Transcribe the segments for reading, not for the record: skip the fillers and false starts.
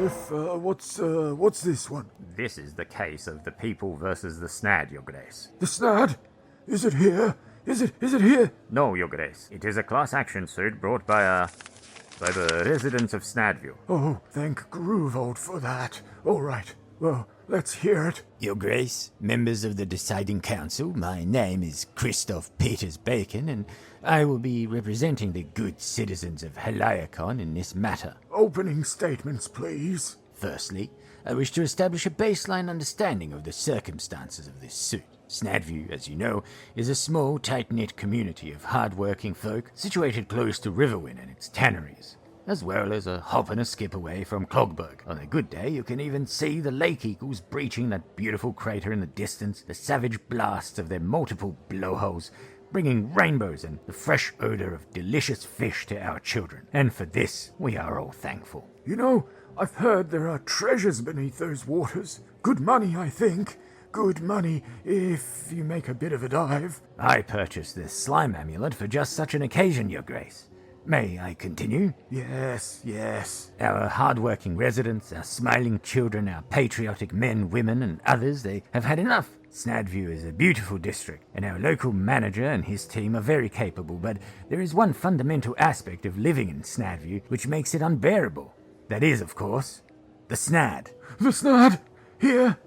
What's this one? This is the case of the people versus the Snad, Your Grace. The Snad? Is it here? Is it here? No, Your Grace. It is a class action suit brought by the residents of Snadview. Oh, thank Gruvold for that. All right. Well, let's hear it. Your Grace, members of the Deciding Council, my name is Christoph Peters Bacon, and I will be representing the good citizens of Heliacon in this matter. Opening statements, please. Firstly, I wish to establish a baseline understanding of the circumstances of this suit. Snadview, as you know, is a small, tight-knit community of hard-working folk situated close to Riverwind and its tanneries, as well as a hop and a skip away from Clogberg. On a good day, you can even see the lake eagles breaching that beautiful crater in the distance, the savage blasts of their multiple blowholes, bringing rainbows and the fresh odor of delicious fish to our children. And for this, we are all thankful. You know, I've heard there are treasures beneath those waters. Good money, I think. Good money if you make a bit of a dive. I purchased this slime amulet for just such an occasion, Your Grace. May I continue? Yes. Our hard-working residents, our smiling children, our patriotic men, women, and others, they have had enough. Snadview is a beautiful district, and our local manager and his team are very capable, but there is one fundamental aspect of living in Snadview which makes it unbearable. That is, of course, the Snad. The Snad? Here?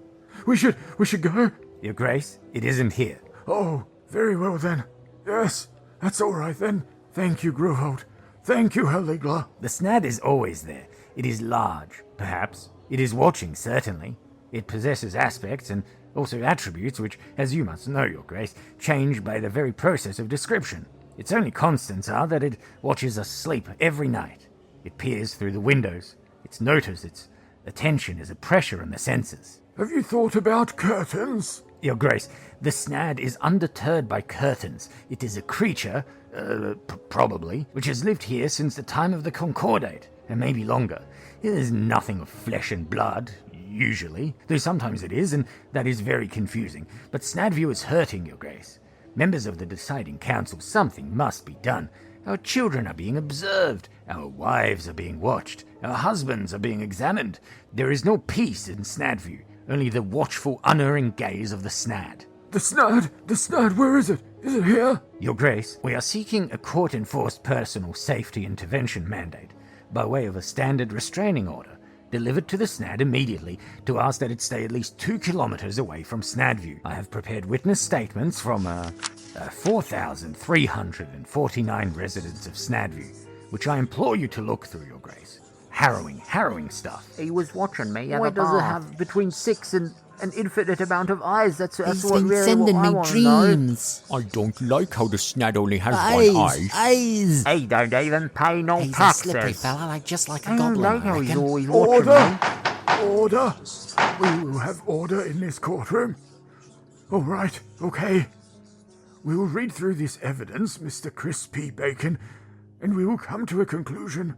We should go? Your Grace, it isn't here. Oh, very well then. Yes, that's all right then. Thank you, Gruvold. Thank you, Heligla. The Snad is always there. It is large, perhaps. It is watching, certainly. It possesses aspects and also attributes which, as you must know, Your Grace, change by the very process of description. Its only constants are that it watches us sleep every night. It peers through the windows. Its notice, its attention is a pressure on the senses. Have you thought about curtains? Your Grace, the Snad is undeterred by curtains. It is a creature, probably, which has lived here since the time of the Concordate, and maybe longer. It is nothing of flesh and blood, usually, though sometimes it is, and that is very confusing. But Snadview is hurting, Your Grace. Members of the Deciding Council, something must be done. Our children are being observed. Our wives are being watched. Our husbands are being examined. There is no peace in Snadview. Only the watchful, unerring gaze of the Snad. The Snad, where is it? Is it here? Your Grace, we are seeking a court-enforced personal safety intervention mandate by way of a standard restraining order delivered to the Snad immediately to ask that it stay at least 2 kilometers away from Snadview. I have prepared witness statements from 4,349 residents of Snadview, which I implore you to look through, Your Grace. Harrowing stuff. He was watching me. Why does it have between 6 and an infinite amount of eyes? That's He's what been really sending what I me want to know. dreams. I don't like how the Snad only has one eye. Eyes. He don't even pay no He's a taxes. slippery fella, like just like a I don't goblin, like I how he's reckon. always watching me. Order! We will have order in this courtroom. All right, okay. We will read through this evidence, Mr. Chris P. Bacon, and we will come to a conclusion.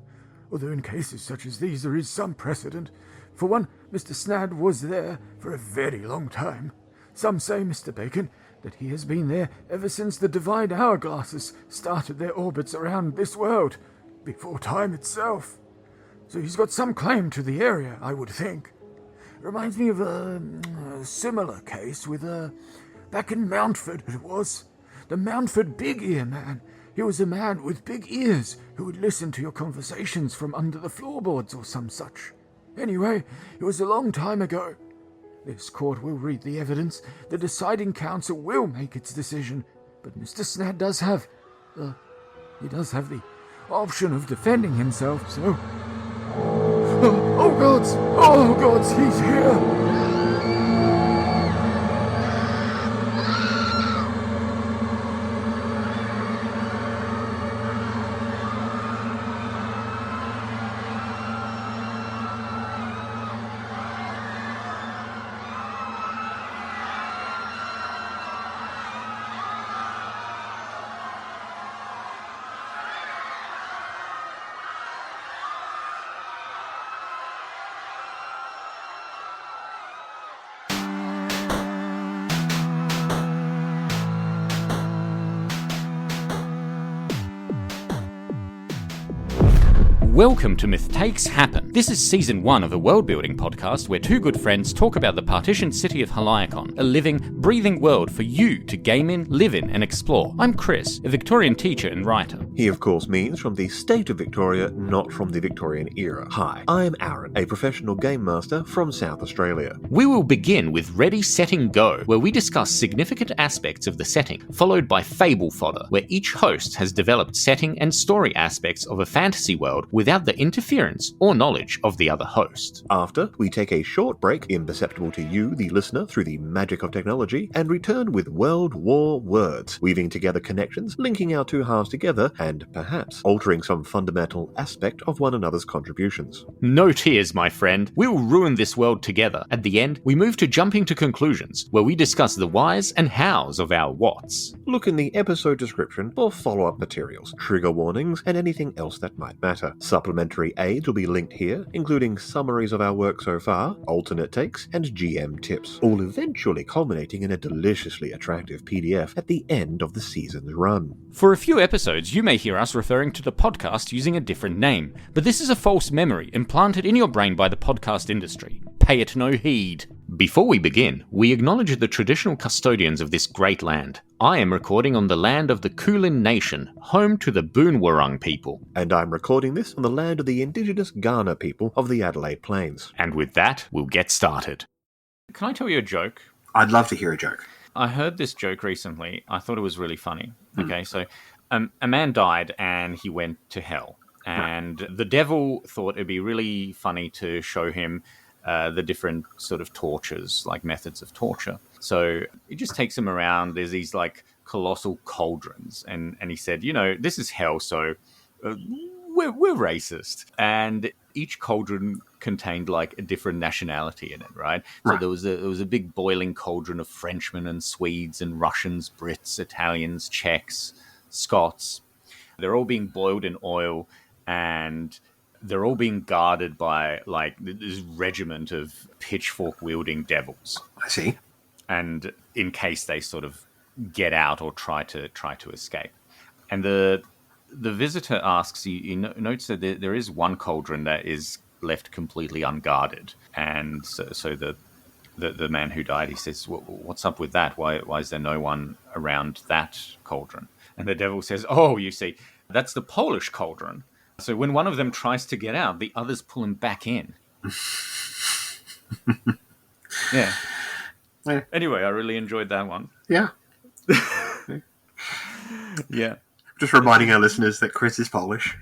Although in cases such as these there is some precedent. For one, Mr. Snad was there for a very long time. Some say, Mr. Bacon, that he has been there ever since the divine hourglasses started their orbits around this world, before time itself. So he's got some claim to the area, I would think. Reminds me of a similar case with back in Mountford it was. The Mountford Big Ear Man. He was a man with big ears who would listen to your conversations from under the floorboards or some such. Anyway, it was a long time ago. This court will read the evidence. The deciding council will make its decision. But Mr. Snad does have... he does have the option of defending himself, so... Oh gods, he's here! Welcome to Mythtakes Happen. This is season 1 of a world-building podcast where two good friends talk about the partitioned city of Haliacon, a living, breathing world for you to game in, live in, and explore. I'm Chris, a Victorian teacher and writer. He, of course, means from the state of Victoria, not from the Victorian era. Hi, I am Aaron, a professional game master from South Australia. We will begin with Ready, Setting, Go, where we discuss significant aspects of the setting, followed by Fable Fodder, where each host has developed setting and story aspects of a fantasy world without the interference or knowledge of the other host. After, we take a short break, imperceptible to you, the listener, through the magic of technology, and return with World War words, weaving together connections, linking our two halves together, and perhaps altering some fundamental aspect of one another's contributions. No tears, my friend. We will ruin this world together. At the end, we move to jumping to conclusions, where we discuss the whys and hows of our whats. Look in the episode description for follow-up materials, trigger warnings, and anything else that might matter. Supplementary aids will be linked here, including summaries of our work so far, alternate takes, and GM tips, all eventually culminating in a deliciously attractive PDF at the end of the season's run. For a few episodes, you may hear us referring to the podcast using a different name, but this is a false memory implanted in your brain by the podcast industry. Pay it no heed. Before we begin, we acknowledge the traditional custodians of this great land. I am recording on the land of the Kulin Nation, home to the Boonwurrung people. And I'm recording this on the land of the indigenous Ghana people of the Adelaide Plains. And with that, we'll get started. Can I tell you a joke? I'd love to hear a joke. I heard this joke recently. I thought it was really funny. Okay, so a man died and he went to hell. And the devil thought it'd be really funny to show him the different sort of tortures, like methods of torture. So he just takes him around. There's these like colossal cauldrons. And he said, you know, this is hell, so we're racist. And each cauldron contained like a different nationality in it, right? So there was a big boiling cauldron of Frenchmen and Swedes and Russians, Brits, Italians, Czechs, Scots. They're all being boiled in oil, and they're all being guarded by like this regiment of pitchfork-wielding devils. I see. And in case they sort of get out or try to escape. And the visitor asks, he notes that there is one cauldron that is left completely unguarded. And so the man who died, he says, what's up with that? Why is there no one around that cauldron? And the devil says, oh, you see, that's the Polish cauldron. So when one of them tries to get out, the others pull him back in. Yeah. Anyway, I really enjoyed that one. Yeah. Yeah. Just reminding our listeners that Chris is Polish.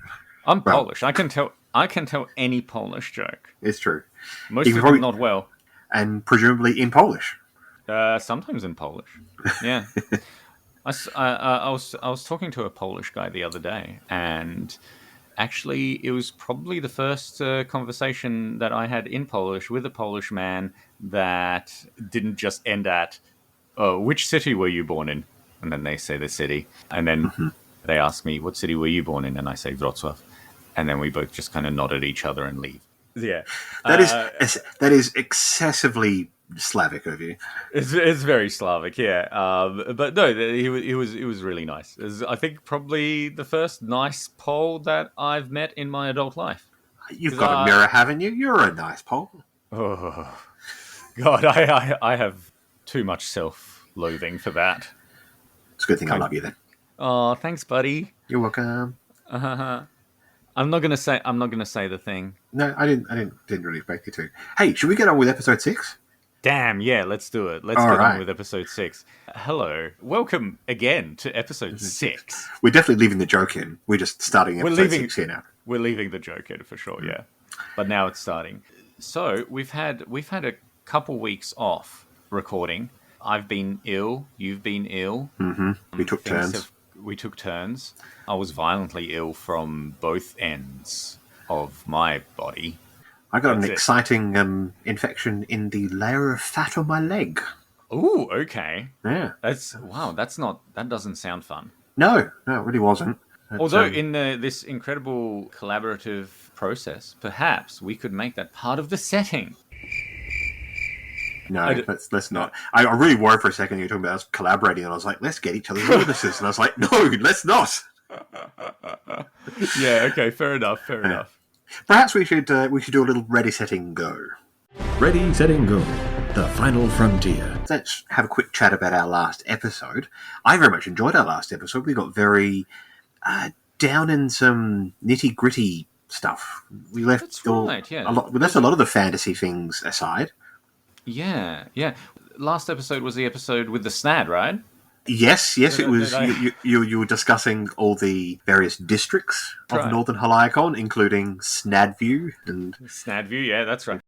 I'm Polish. I can tell any Polish joke. It's true. Most of them not well. And presumably in Polish. Sometimes in Polish. Yeah. I was talking to a Polish guy the other day, and actually it was probably the first conversation that I had in Polish with a Polish man that didn't just end at, oh, which city were you born in? And then they say the city. And then they ask me, what city were you born in? And I say Wrocław. And then we both just kind of nod at each other and leave. Yeah. That is excessively Slavic of you. It's very Slavic, yeah. But no, he was really nice. It was, I think, probably the first nice Pole that I've met in my adult life. You've got a mirror, haven't you? You're a nice Pole. Oh, God, I have too much self-loathing for that. It's a good thing I love you then. Oh, thanks, buddy. You're welcome. I'm not gonna say the thing. No, I didn't really expect you to. Hey, should we get on with episode 6? Damn, yeah, let's do it. Let's get on with episode 6. Hello. Welcome again to episode 6. We're definitely leaving the joke in. We're just starting episode 6 here now. We're leaving the joke in for sure, yeah. But now it's starting. So we've had a couple weeks off recording. I've been ill. You've been ill. Mm-hmm. We took turns. I was violently ill from both ends of my body. I got an exciting infection in the layer of fat on my leg. Ooh, okay. Yeah. That doesn't sound fun. No, it really wasn't. Although in this incredible collaborative process, perhaps we could make that part of the setting. No, let's not. I really worried for a second you were talking about us collaborating, and I was like, let's get each other's illnesses. And I was like, no, let's not. Yeah, okay, fair enough. Perhaps we should do a little ready, setting, go. Ready, setting, go. The final frontier. Let's have a quick chat about our last episode. I very much enjoyed our last episode. We got very down in some nitty gritty stuff. We left That's right, yeah. We left a lot of the fantasy things aside. Yeah. Last episode was the episode with the snad, right? Yes, it was. You were discussing all the various districts of Northern Haliacon, including Snadview and Snadview. Yeah, that's right.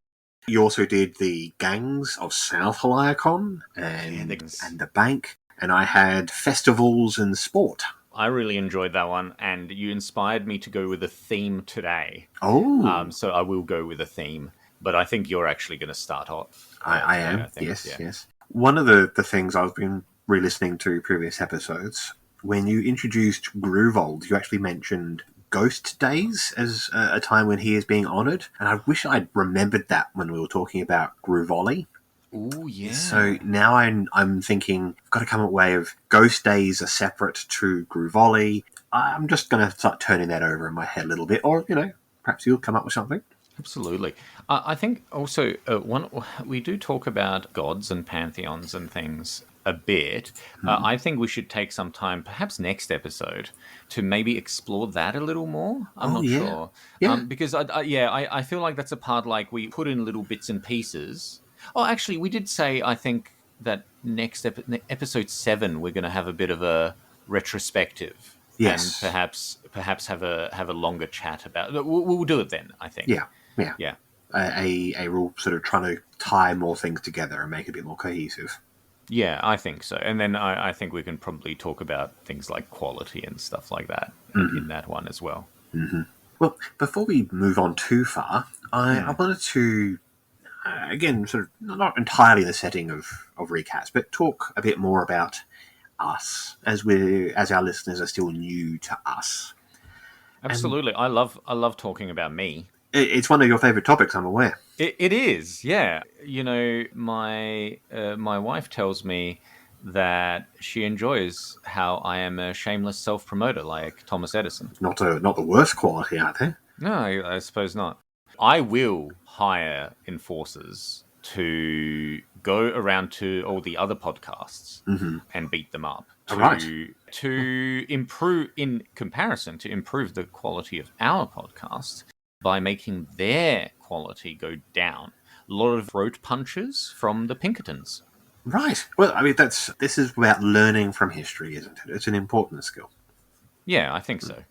You also did the gangs of South Haliacon and the bank, and I had festivals and sport. I really enjoyed that one, and you inspired me to go with a theme today. Oh, so I will go with a theme, but I think you're actually going to start off. I am. I think, Yes. One of the things I've been re-listening to previous episodes, when you introduced Gruvold, you actually mentioned Ghost Days as a time when he is being honoured, and I wish I'd remembered that when we were talking about Gruvoli. Oh, yeah. So now I'm thinking, I've got to come up with a way of Ghost Days are separate to Gruvoli. I'm just going to start turning that over in my head a little bit, or, perhaps you'll come up with something. Absolutely. I think also we do talk about gods and pantheons and things a bit. I think we should take some time, perhaps next episode, to maybe explore that a little more. I'm not sure. Yeah. Because I feel like that's a part like we put in little bits and pieces. Oh, actually, we did say, I think, that next episode 7, we're going to have a bit of a retrospective. Yes. And perhaps have a longer chat about it. We'll do it then, I think. Yeah. A real sort of trying to tie more things together and make it a bit more cohesive. Yeah, I think so. And then I think we can probably talk about things like quality and stuff like that in that one as well. Mm-hmm. Well, before we move on too far, I wanted to, again, sort of not entirely in the setting of recaps, but talk a bit more about us as our listeners are still new to us. Absolutely. I love talking about me. It's one of your favourite topics, I'm aware. It is, yeah. My wife tells me that she enjoys how I am a shameless self-promoter like Thomas Edison. Not the worst quality out there. No, I suppose not. I will hire enforcers to go around to all the other podcasts and beat them up to improve, in comparison, to improve the quality of our podcast by making their quality go down. A lot of throat punches from the Pinkertons. Right. Well, I mean, this is about learning from history, isn't it? It's an important skill. Yeah, I think so.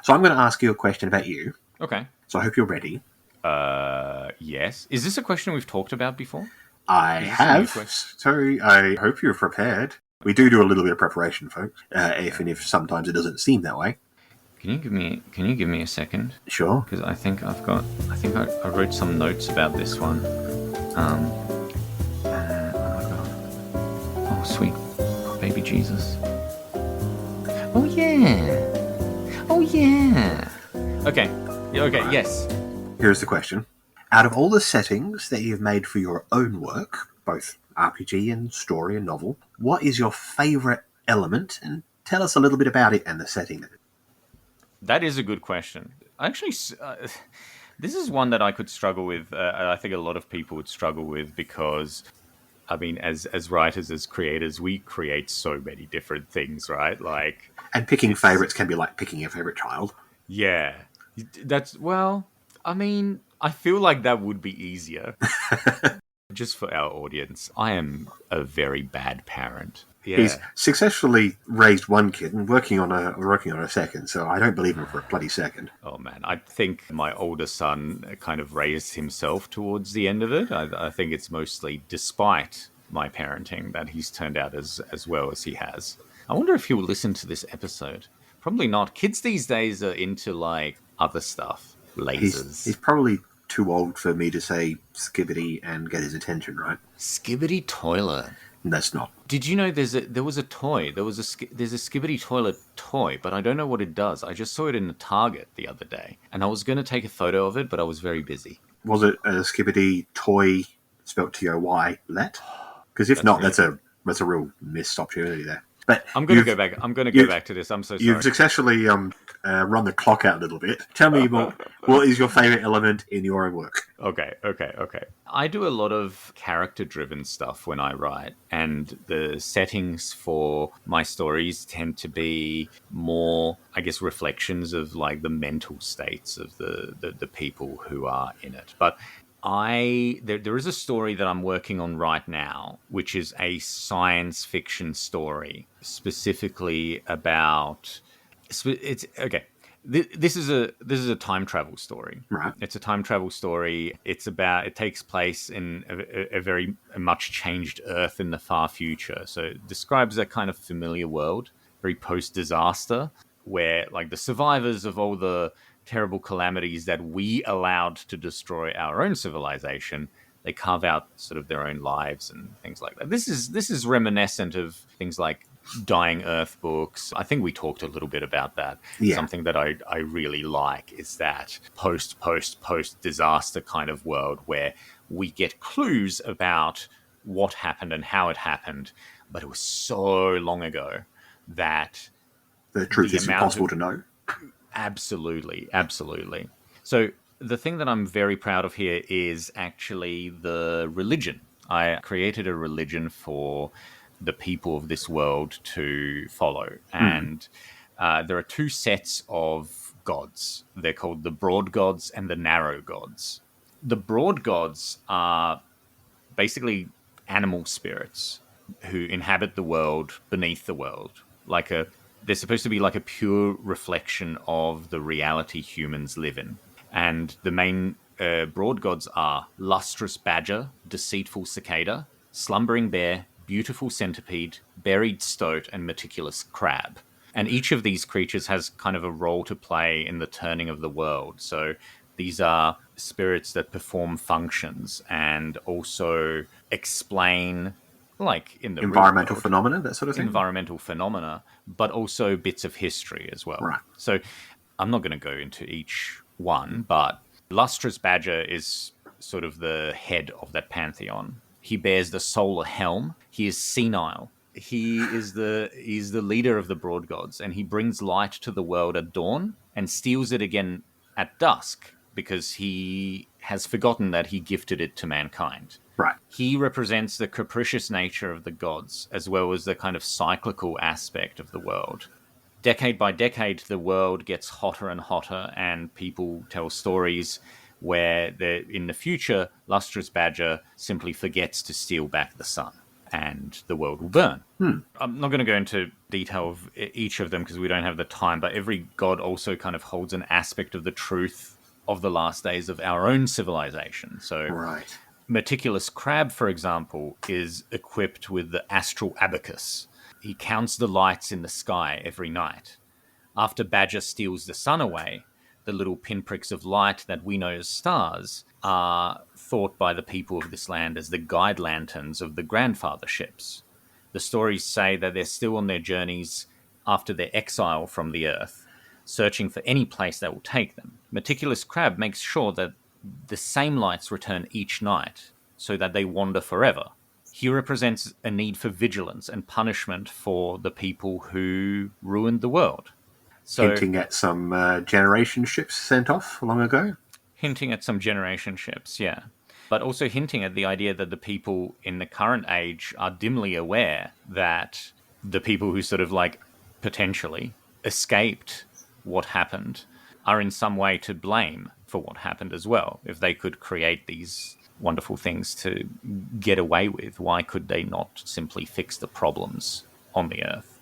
So I'm going to ask you a question about you. Okay. So I hope you're ready. Yes. Is this a question we've talked about before? I have. So I hope you're prepared. We do a little bit of preparation, folks, even if sometimes it doesn't seem that way. Can you give me a second? Sure. Because I think I wrote some notes about this one. Oh my god. Oh sweet baby Jesus. Oh yeah. Okay. Right. Yes. Here's the question. Out of all the settings that you've made for your own work, both RPG and story and novel, what is your favourite element? And tell us a little bit about it and the setting. That is a good question. Actually, this is one that I could struggle with. I think a lot of people would struggle with because, I mean, as writers, as creators, we create so many different things, right? And picking favourites can be like picking your favourite child. Yeah. I mean, I feel like that would be easier. Just for our audience, I am a very bad parent. Yeah. He's successfully raised one kid and working on a second, so I don't believe him for a bloody second. Oh man, I think my older son kind of raised himself towards the end of it. I think it's mostly despite my parenting that he's turned out as well as he has. I wonder if he'll listen to this episode. Probably not. Kids these days are into other stuff. Lasers. He's probably too old for me to say skibbity and get his attention, right? Skibbity toilet. That's not. Did you know there was a toy? There's a Skibbity toilet toy, but I don't know what it does. I just saw it in the Target the other day, and I was going to take a photo of it, but I was very busy. Was it a Skibbity toy spelled Toy? Let? Because if not, that's a real missed opportunity there. But I'm going to go back. I'm going to go back to this. I'm so sorry. You've successfully run the clock out a little bit. Tell me more. What is your favorite element in your own work? Okay. I do a lot of character-driven stuff when I write, and the settings for my stories tend to be more, I guess, reflections of like the mental states of the people who are in it. But there is a story that I'm working on right now, which is a science fiction story, specifically about. It's okay. This is a time travel story. Right. It's a time travel story. It takes place in a very much changed Earth in the far future. So it describes a kind of familiar world, very post-disaster, where like the survivors of all the terrible calamities that we allowed to destroy our own civilization, they carve out sort of their own lives and things like that. This is reminiscent of things like Dying Earth books. I think we talked a little bit about that. Yeah. Something that I really like is that post disaster kind of world where we get clues about what happened and how it happened, but it was so long ago that the truth is impossible to know. Absolutely. So the thing that I'm very proud of here is actually the religion. I created a religion for the people of this world to follow. And there are two sets of gods. They're called the broad gods and the narrow gods. The broad gods are basically animal spirits who inhabit the world beneath the world. They're supposed to be like a pure reflection of the reality humans live in. And the main broad gods are lustrous badger, deceitful cicada, slumbering bear, beautiful centipede, buried stoat, and meticulous crab. And each of these creatures has kind of a role to play in the turning of the world. So these are spirits that perform functions and also explain, like in the environmental real world, phenomena, that sort of thing. Environmental phenomena, but also bits of history as well. Right. So I'm not going to go into each one, but lustrous badger is sort of the head of that pantheon. He bears the solar helm. He is senile. He's the leader of the broad gods, and he brings light to the world at dawn and steals it again at dusk because he has forgotten that he gifted it to mankind. Right. He represents the capricious nature of the gods, as well as the kind of cyclical aspect of the world. Decade by decade, the world gets hotter and hotter, and people tell stories where in the future, lustrous badger simply forgets to steal back the sun, and the world will burn. I'm not going to go into detail of each of them because we don't have the time, but every god also kind of holds an aspect of the truth of the last days of our own civilization. So Right. Meticulous Crab, for example, is equipped with the astral abacus. He counts the lights in the sky every night. After Badger steals the sun away, the little pinpricks of light that we know as stars are thought by the people of this land as the guide lanterns of the grandfather ships. The stories say that they're still on their journeys after their exile from the earth, searching for any place that will take them. Meticulous Crab makes sure that the same lights return each night so that they wander forever. He represents a need for vigilance and punishment for the people who ruined the world. So, Hinting at some generation ships sent off long ago. hinting at some generation ships, yeah. But also hinting at the idea that the people in the current age are dimly aware that the people who sort of like potentially escaped what happened are in some way to blame for what happened as well. If they could create these wonderful things to get away with, why could they not simply fix the problems on the earth?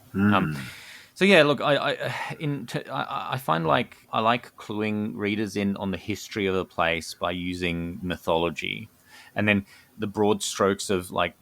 So yeah, look, I find like I like cluing readers in on the history of a place by using mythology, and then the broad strokes of like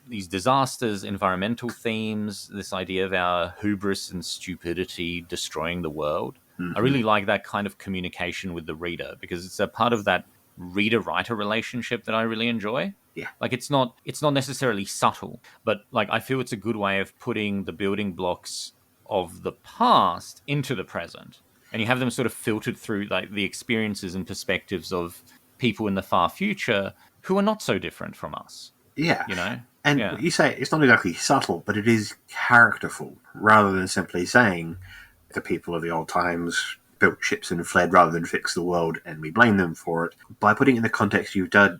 these disasters, environmental themes, this idea of our hubris and stupidity destroying the world. I really like that kind of communication with the reader because it's a part of that reader-writer relationship that I really enjoy. Yeah. Like it's not necessarily subtle, but like I feel it's a good way of putting the building blocks of the past into the present, and you have them sort of filtered through like the experiences and perspectives of people in the far future who are not so different from us. Yeah. You know? And Yeah. you say it's not exactly subtle, but it is characterful, rather than simply saying the people of the old times built ships and fled rather than fix the world, and we blame them for it. By putting it in the context that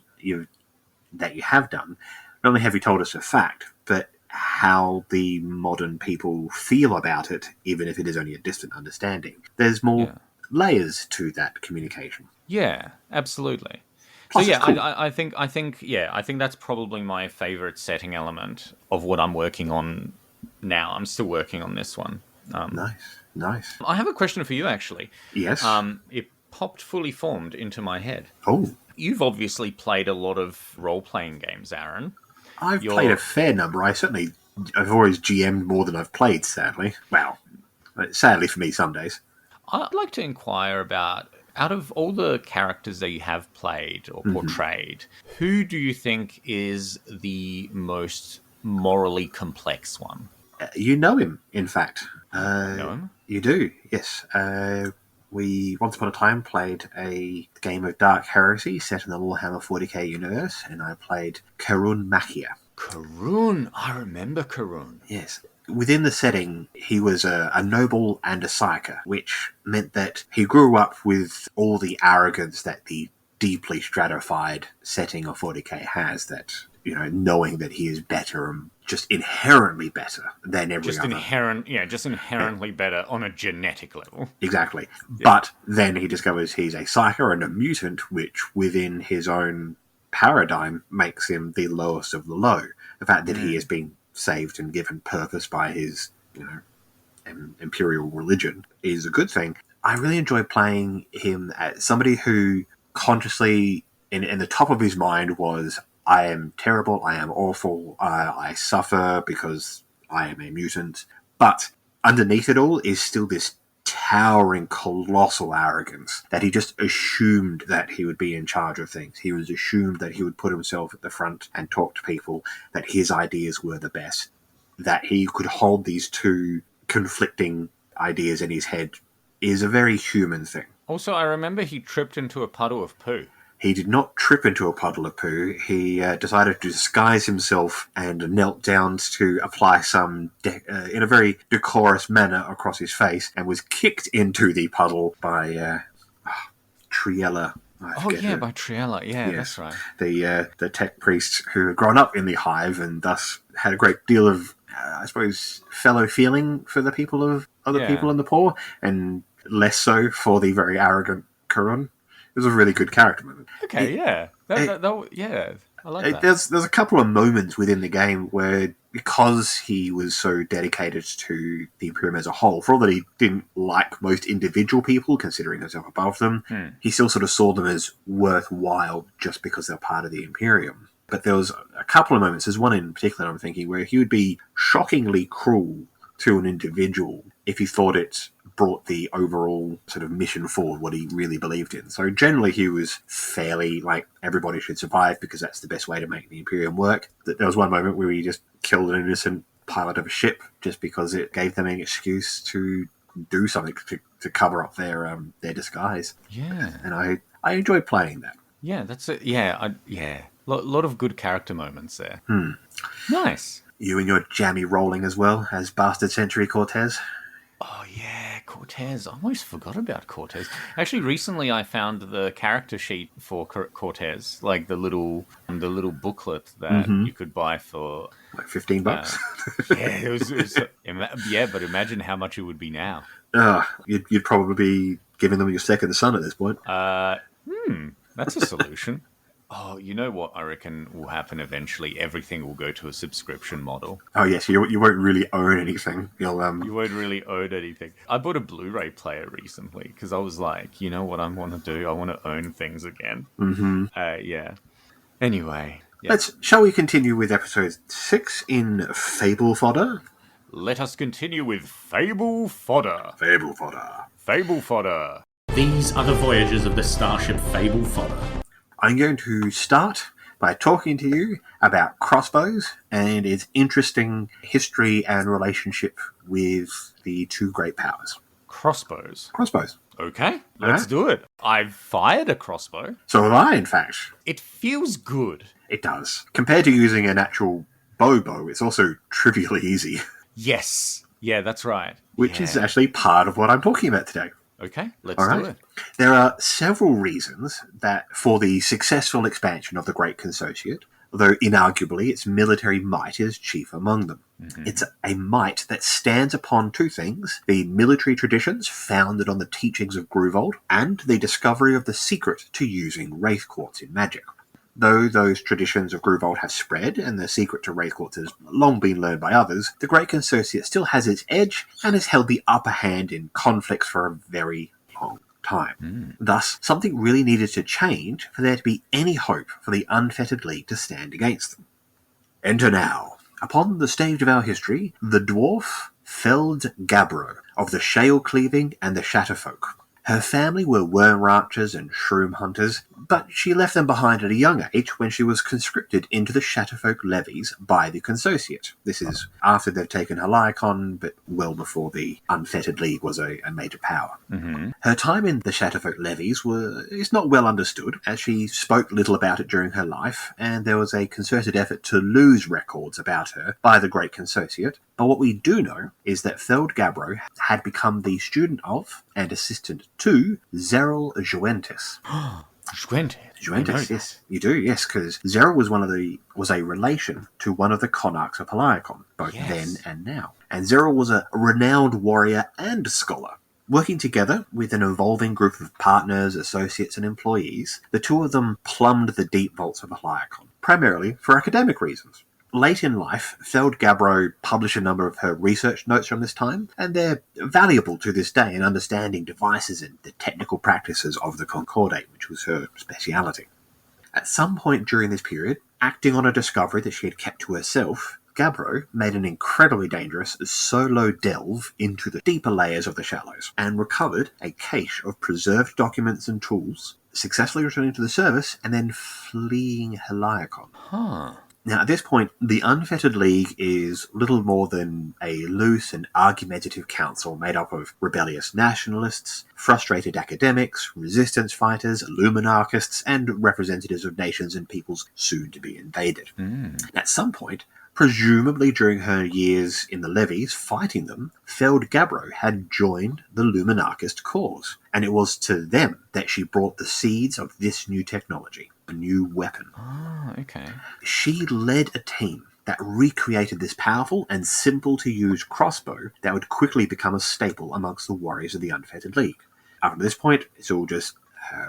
you have done, not only have you told us a fact, but how the modern people feel about it, even if it is only a distant understanding. There's more layers to that communication. Yeah, absolutely. Plus, So yeah, it's cool. I think that's probably my favorite setting element of what I'm working on now. I'm still working on this one. Nice. I have a question for you, actually. Yes. It popped fully formed into my head. Oh, You've obviously played a lot of role-playing games, Aaron. I've played a fair number. I've always GM'd more than I've played, sadly. Well, sadly for me some days. I'd like to inquire about, out of all the characters that you have played or portrayed, who do you think is the most morally complex one? You know him, in fact. Know him? You do, yes. We, once upon a time, played a game of Dark Heresy set in the Warhammer 40k universe, and I played Karun Machia. Karun! I remember Karun. Yes. Within the setting, he was a noble and a psyker, which meant that he grew up with all the arrogance that the deeply stratified setting of 40k has, that, knowing that he is better and just inherently better than every other. Just inherently better on a genetic level. Exactly. Yeah. But then he discovers he's a psyker and a mutant, which within his own paradigm makes him the lowest of the low. The fact that he has been saved and given purpose by his, imperial religion is a good thing. I really enjoy playing him as somebody who consciously, in the top of his mind, was, I am terrible, I am awful, I suffer because I am a mutant. But underneath it all is still this towering, colossal arrogance that he just assumed that he would be in charge of things. He was assumed that he would put himself at the front and talk to people, that his ideas were the best, that he could hold these two conflicting ideas in his head is a very human thing. Also, I remember he tripped into a puddle of poo. He did not trip into a puddle of poo. He decided to disguise himself and knelt down to apply some, in a very decorous manner, across his face, and was kicked into the puddle by Triella. By Triella. Yeah, yes. That's right. The tech priest who had grown up in the hive and thus had a great deal of, fellow feeling for the people of other people and the poor, and less so for the very arrogant Karun. It was a really good character moment. Okay, I like that. There's a couple of moments within the game where, because he was so dedicated to the Imperium as a whole, for all that he didn't like most individual people, considering himself above them, he still sort of saw them as worthwhile just because they're part of the Imperium. But there was a couple of moments, there's one in particular I'm thinking, where he would be shockingly cruel to an individual if he thought it brought the overall sort of mission forward, what he really believed in. So generally he was fairly like, everybody should survive because that's the best way to make the Imperium work. There was one moment where he just killed an innocent pilot of a ship just because it gave them an excuse to do something to cover up their disguise. Yeah. And I enjoyed playing that. Yeah, that's it. Yeah, lot of good character moments there. Nice. You and your jammy rolling as well as Bastard Century Cortez. Oh yeah, Cortez. I almost forgot about Cortez. Actually, recently I found the character sheet for Cortez, like the little booklet that you could buy for like $15. But imagine how much it would be now. You'd probably be giving them your second son at this point. That's a solution. Oh, you know what I reckon will happen eventually? Everything will go to a subscription model. Oh, yes, you won't really own anything. You won't really own anything. I bought a Blu-ray player recently because I was like, you know what I want to do? I want to own things again. Yeah. Anyway. Yeah. Shall we continue with episode 6 in Fable Fodder? Let us continue with Fable Fodder. Fable Fodder. Fable Fodder. These are the voyages of the starship Fable Fodder. I'm going to start by talking to you about crossbows and its interesting history and relationship with the two great powers. Crossbows? Crossbows. Okay, let's do it. I've fired a crossbow. So have I, in fact. It feels good. It does. Compared to using an actual bow, it's also trivially easy, Yes. Yeah, that's right. which is actually part of what I'm talking about today. Okay, let's All do right. it. There are several reasons that for the successful expansion of the Great Consociate, although inarguably its military might is chief among them. It's a might that stands upon two things: the military traditions founded on the teachings of Gruvold, and the discovery of the secret to using Wraith Quartz in magic. Though those traditions of Gruvold have spread, and the secret to Wraith Quartz has long been learned by others, the Great Consociate still has its edge and has held the upper hand in conflicts for a very long time. Thus, something really needed to change for there to be any hope for the Unfettered League to stand against them. Enter now, upon the stage of our history, the dwarf Feld Gabbro of the Shale Cleaving and the Shatterfolk. Her family were worm ranchers and shroom hunters, but she left them behind at a young age when she was conscripted into the Shatterfolk levies by the Consociate. This is after they've taken Helicon, but well before the Unfettered League was a major power. Her time in the Shatterfolk levies is not well understood, as she spoke little about it during her life, and there was a concerted effort to lose records about her by the Great Consociate. But what we do know is that Feld Gabbro had become the student of and assistant to Zeril Juentis. Juentis, yes, you do, yes, because Zeril was a relation to one of the Conarchs of Helicon, both then and now. And Zeril was a renowned warrior and scholar. Working together with an evolving group of partners, associates, and employees, the two of them plumbed the deep vaults of Helicon, primarily for academic reasons. Late in life, Feld Gabbro published a number of her research notes from this time, and they're valuable to this day in understanding devices and the technical practices of the Concordate, which was her speciality. At some point during this period, acting on a discovery that she had kept to herself, Gabbro made an incredibly dangerous solo delve into the deeper layers of the shallows and recovered a cache of preserved documents and tools, successfully returning to the service and then fleeing Helicon. Now, at this point, the Unfettered League is little more than a loose and argumentative council made up of rebellious nationalists, frustrated academics, resistance fighters, luminarchists, and representatives of nations and peoples soon to be invaded. At some point, presumably during her years in the levies fighting them, Feld Gabbro had joined the luminarchist cause, and it was to them that she brought the seeds of this new technology. A new weapon. Okay. She led a team that recreated this powerful and simple-to-use crossbow that would quickly become a staple amongst the warriors of the Unfettered League. Up to this point, it's all just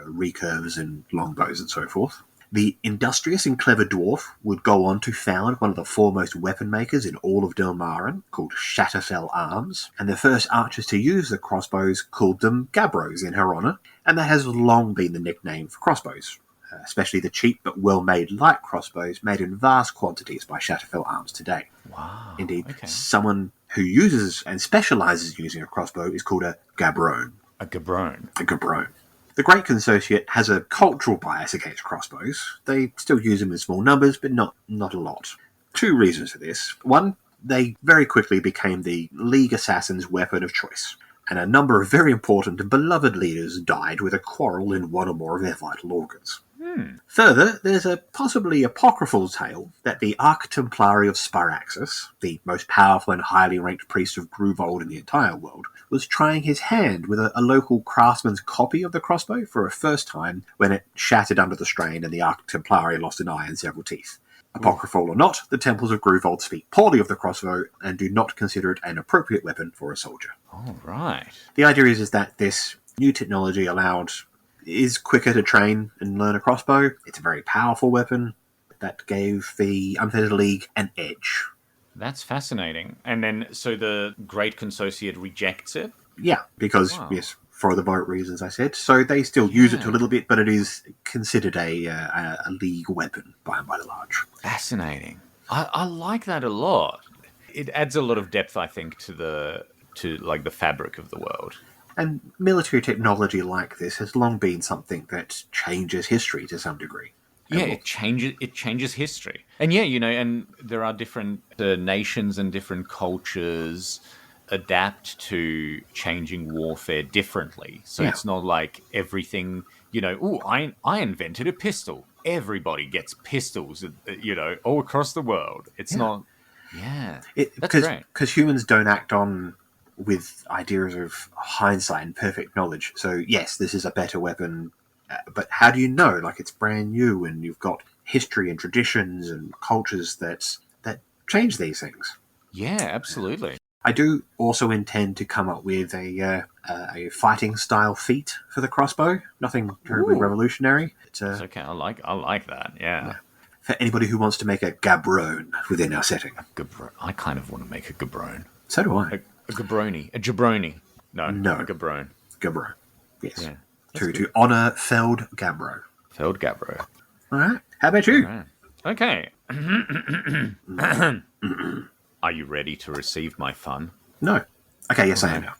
recurves and longbows and so forth. The industrious and clever dwarf would go on to found one of the foremost weapon makers in all of Delmarin, called Shatterfell Arms, and the first archers to use the crossbows called them Gabbros in her honour, and that has long been the nickname for crossbows. Especially the cheap but well-made light crossbows made in vast quantities by Shatterfell Arms today. Wow. Indeed, Okay. someone who uses and specialises in using a crossbow is called a Gabbron. A Gabrone. A Gabbron. The Great Consociate has a cultural bias against crossbows. They still use them in small numbers, but not a lot. Two reasons for this. One, they very quickly became the League assassin's weapon of choice, and a number of very important and beloved leaders died with a quarrel in one or more of their vital organs. Further, there's a possibly apocryphal tale that the Arch-Templari of Spiraxis, the most powerful and highly ranked priest of Gruvold in the entire world, was trying his hand with a local craftsman's copy of the crossbow for a first time when it shattered under the strain and the Arch-Templari lost an eye and several teeth. Apocryphal or not, the temples of Gruvold speak poorly of the crossbow and do not consider it an appropriate weapon for a soldier. All right. The idea is that this new technology is quicker to train and learn a crossbow. It's a very powerful weapon that gave the Unfettered League an edge. That's fascinating. And then, so the Great Consociate rejects it? Yeah, because, yes, for the vote reasons I said. So they still use it a little bit, but it is considered a League weapon by and large. Fascinating. I like that a lot. It adds a lot of depth, I think, to the fabric of the world. And military technology like this has long been something that changes history to some degree. Yeah, it changes history. And yeah, and there are different nations and different cultures adapt to changing warfare differently. So it's not like everything, I invented a pistol. everybody gets pistols, all across the world. It's not... Yeah, that's great. Because humans don't act on with ideas of hindsight and perfect knowledge. So, yes, this is a better weapon, but how do you know? Like, it's brand new, and you've got history and traditions and cultures that change these things. Yeah, absolutely. I do also intend to come up with a fighting style feat for the crossbow. Nothing terribly revolutionary. It's okay. I like that. Yeah. For anybody who wants to make a gabrone within our setting. I kind of want to make a gabrone. So do I. A gabroni. A jabroni. No. A gabrone. Gabrone. Yes. Yeah, to honour Feld Gabbro. Feld Gabbro. All right. How about you? Right. Okay. Are you ready to receive my fun? No. Okay, yes, I am now.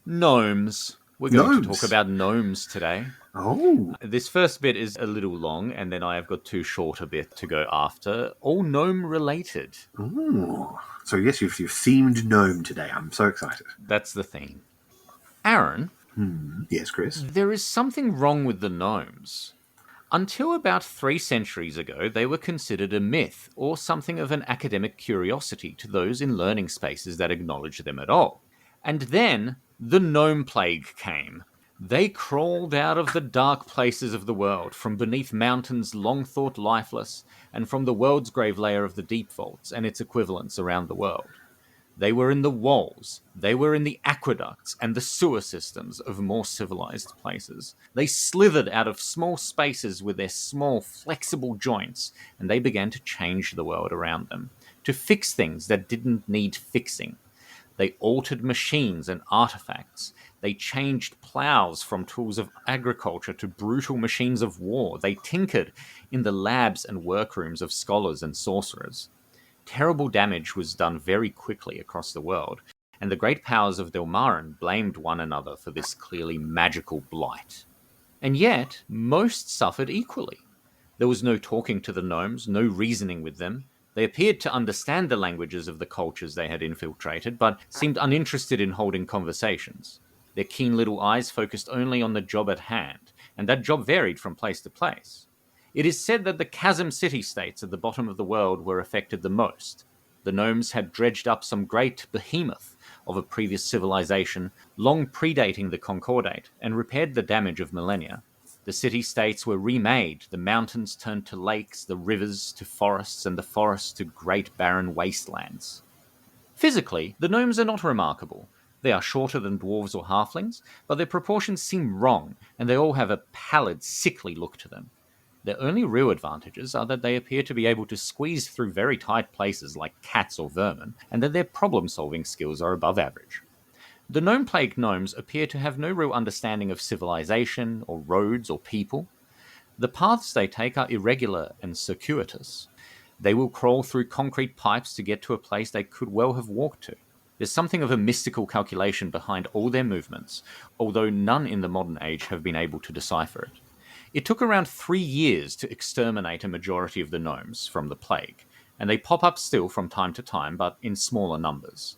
Gnomes. We're going to talk about gnomes today. Oh. This first bit is a little long, and then I have got two shorter bits to go after, all gnome related. Ooh. So yes, you've themed gnome today. I'm so excited. That's the theme. Aaron? Yes, Chris? There is something wrong with the gnomes. Until about 3 centuries ago, they were considered a myth, or something of an academic curiosity to those in learning spaces that acknowledged them at all. And then, the Gnome Plague came. They crawled out of the dark places of the world, from beneath mountains long thought lifeless, and from the world's grave layer of the deep vaults and its equivalents around the world. They were in the walls, they were in the aqueducts and the sewer systems of more civilized places. They slithered out of small spaces with their small, flexible joints, and they began to change the world around them, to fix things that didn't need fixing. They altered machines and artifacts. They changed plows from tools of agriculture to brutal machines of war. They tinkered in the labs and workrooms of scholars and sorcerers. Terrible damage was done very quickly across the world, and the great powers of Delmarin blamed one another for this clearly magical blight. And yet, most suffered equally. There was no talking to the gnomes, no reasoning with them. They appeared to understand the languages of the cultures they had infiltrated, but seemed uninterested in holding conversations. Their keen little eyes focused only on the job at hand, and that job varied from place to place. It is said that the chasm city-states at the bottom of the world were affected the most. The gnomes had dredged up some great behemoth of a previous civilization, long predating the Concordate, and repaired the damage of millennia. The city-states were remade, the mountains turned to lakes, the rivers to forests, and the forests to great barren wastelands. Physically, the gnomes are not remarkable. They are shorter than dwarves or halflings, but their proportions seem wrong, and they all have a pallid, sickly look to them. Their only real advantages are that they appear to be able to squeeze through very tight places like cats or vermin, and that their problem-solving skills are above average. The Gnome Plague gnomes appear to have no real understanding of civilization, or roads, or people. The paths they take are irregular and circuitous. They will crawl through concrete pipes to get to a place they could well have walked to. There's something of a mystical calculation behind all their movements, although none in the modern age have been able to decipher it. It took around 3 years to exterminate a majority of the gnomes from the plague, and they pop up still from time to time, but in smaller numbers.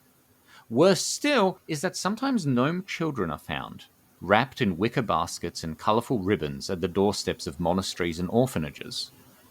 Worse still is that sometimes gnome children are found, wrapped in wicker baskets and colourful ribbons at the doorsteps of monasteries and orphanages.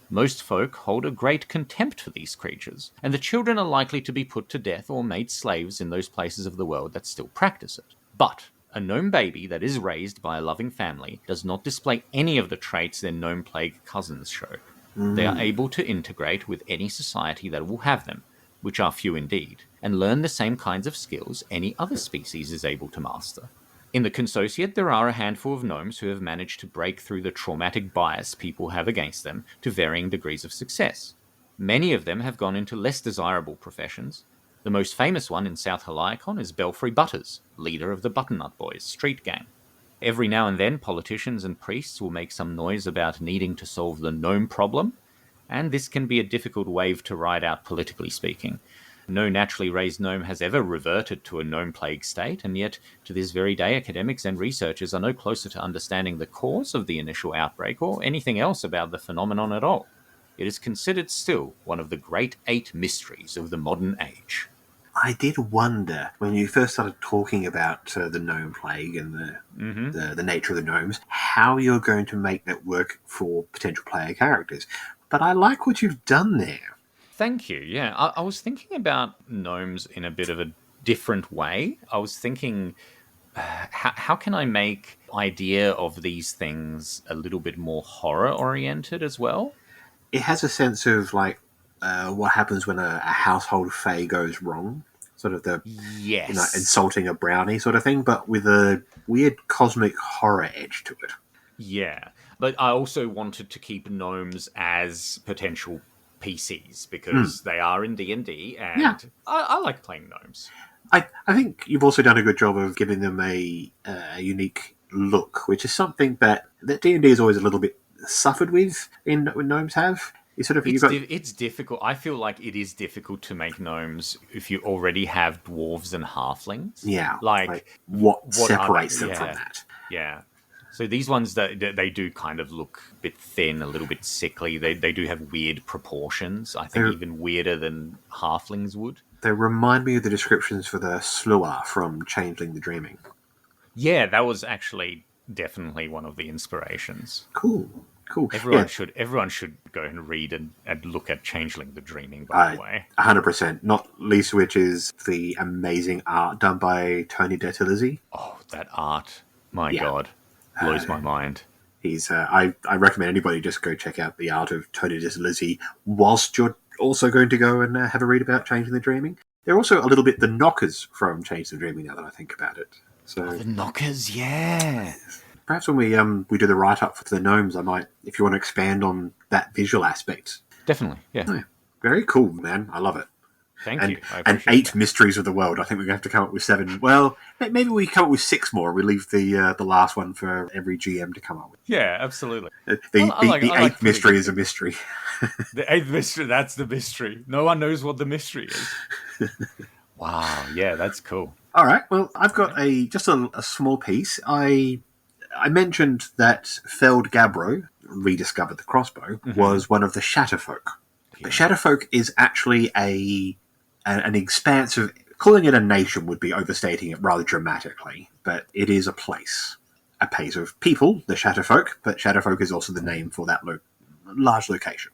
Most folk hold a great contempt for these creatures, and the children are likely to be put to death or made slaves in those places of the world that still practice it. But a gnome baby that is raised by a loving family does not display any of the traits their gnome plague cousins show. They are able to integrate with any society that will have them, which are few indeed, and learn the same kinds of skills any other species is able to master. In the consociate, there are a handful of gnomes who have managed to break through the traumatic bias people have against them to varying degrees of success. Many of them have gone into less desirable professions. The most famous one in South Haliacon is Belfry Butters, leader of the Butternut Boys street gang. Every now and then, politicians and priests will make some noise about needing to solve the gnome problem, and this can be a difficult wave to ride out politically speaking. No naturally raised gnome has ever reverted to a gnome plague state, and yet, to this very day, academics and researchers are no closer to understanding the cause of the initial outbreak or anything else about the phenomenon at all. It is considered still one of the great 8 mysteries of the modern age. I did wonder when you first started talking about the Gnome Plague and the nature of the gnomes, how you're going to make that work for potential player characters. But I like what you've done there. Thank you. Yeah, I was thinking about gnomes in a bit of a different way. I was thinking, how can I make idea of these things a little bit more horror oriented as well? It has a sense of like what happens when a household fae goes wrong, sort of the Yes. insulting a brownie sort of thing, but with a weird cosmic horror edge to it. Yeah, but I also wanted to keep gnomes as potential PCs because they are in D&D, and Yeah. I like playing gnomes. I think you've also done a good job of giving them a unique look, which is something that D&D has always a little bit suffered with when gnomes have. You sort of It's difficult. I feel like it is difficult to make gnomes if you already have dwarves and halflings. Yeah, like what separates them from yeah, that? Yeah. So these ones that they do kind of look a bit thin, a little bit sickly. They do have weird proportions. I think even weirder than halflings would. They remind me of the descriptions for the Sluagh from Changeling the Dreaming. Yeah, that was actually definitely one of the inspirations. Cool. Everyone should go and read and look at Changeling the Dreaming, by the way. 100%. Not least which is the amazing art done by Tony DeTilizzi. Oh, that art. My God. Blows my mind. He's. I recommend anybody just go check out the art of Tony DeTilizzi whilst you're also going to go and have a read about Changing the Dreaming. They're also a little bit the knockers from Change the Dreaming now that I think about it. So the knockers, yeah. Perhaps when we do the write-up for the gnomes, I might, if you want to expand on that visual aspect. Definitely, yeah. Oh, very cool, man. I love it. Thank you. And 8 mysteries of the world. I think we're going to have to come up with 7. Well, maybe we come up with 6 more. We leave the last one for every GM to come up with. Yeah, absolutely. The 8th mystery is a mystery. The 8th mystery, that's the mystery. No one knows what the mystery is. Wow, yeah, that's cool. All right, well, I've got just a small piece. I mentioned that Feld Gabbro, rediscovered the crossbow, was one of the Shatterfolk. Yeah. The Shatterfolk is actually an expanse of... Calling it a nation would be overstating it rather dramatically, but it is a place of people, the Shatterfolk, but Shatterfolk is also the name for that large location.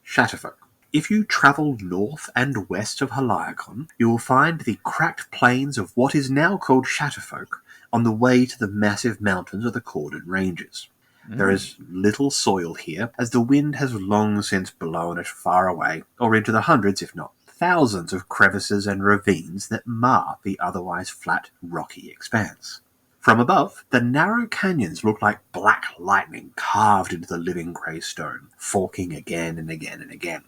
Shatterfolk. If you travel north and west of Haliacon, you will find the cracked plains of what is now called Shatterfolk on the way to the massive mountains of the Cordon Ranges. There is little soil here, as the wind has long since blown it far away, or into the hundreds, if not thousands, of crevices and ravines that mar the otherwise flat, rocky expanse. From above, the narrow canyons look like black lightning carved into the living grey stone, forking again and again and again.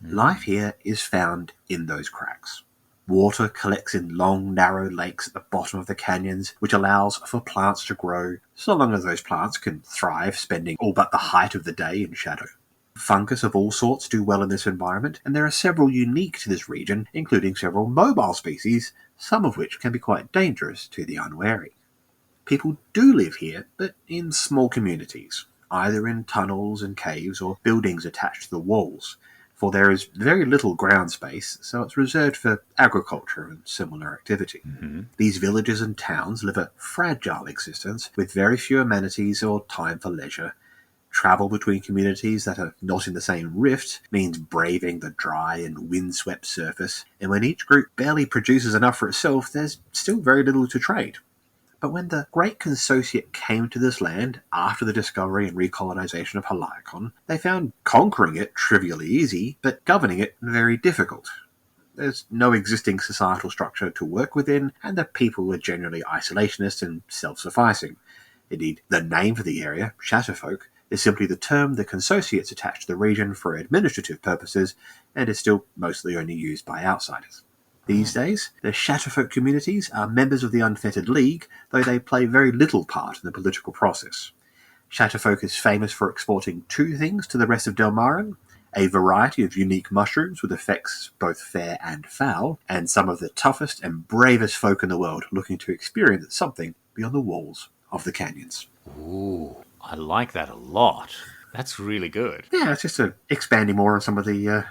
Life here is found in those cracks. Water collects in long, narrow lakes at the bottom of the canyons, which allows for plants to grow, so long as those plants can thrive, spending all but the height of the day in shadow. Fungus of all sorts do well in this environment, and there are several unique to this region, including several mobile species, some of which can be quite dangerous to the unwary. People do live here, but in small communities, either in tunnels and caves or buildings attached to the walls, for there is very little ground space, so it's reserved for agriculture and similar activity. These villages and towns live a fragile existence with very few amenities or time for leisure. Travel between communities that are not in the same rift means braving the dry and windswept surface, and when each group barely produces enough for itself, there's still very little to trade. But when the Great Consociate came to this land after the discovery and recolonization of Haliacon, they found conquering it trivially easy, but governing it very difficult. There's no existing societal structure to work within, and the people are generally isolationist and self-sufficing. Indeed, the name for the area, Shatterfolk, is simply the term the Consociates attach to the region for administrative purposes, and is still mostly only used by outsiders. These days, the Shatterfolk communities are members of the Unfettered League, though they play very little part in the political process. Shatterfolk is famous for exporting 2 things to the rest of Delmarin: a variety of unique mushrooms with effects both fair and foul, and some of the toughest and bravest folk in the world looking to experience something beyond the walls of the canyons. Ooh, I like that a lot. That's really good. Yeah, it's just expanding more on some of the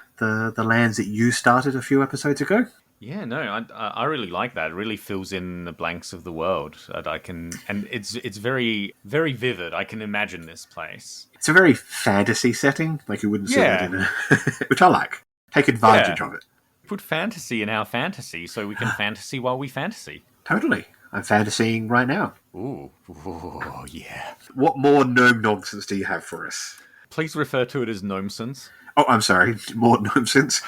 lands that you started a few episodes ago. Yeah, no, I really like that. It really fills in the blanks of the world that I can, and it's very very vivid. I can imagine this place. It's a very fantasy setting, like you wouldn't see that Yeah, in a... which I like. Take advantage yeah. of it. Put fantasy in our fantasy, so we can fantasy while we fantasy. Totally. I'm fantasying right now. Ooh, yeah. What more gnome nonsense do you have for us? Please refer to it as gnomesons. Oh, I'm sorry. More nonsense.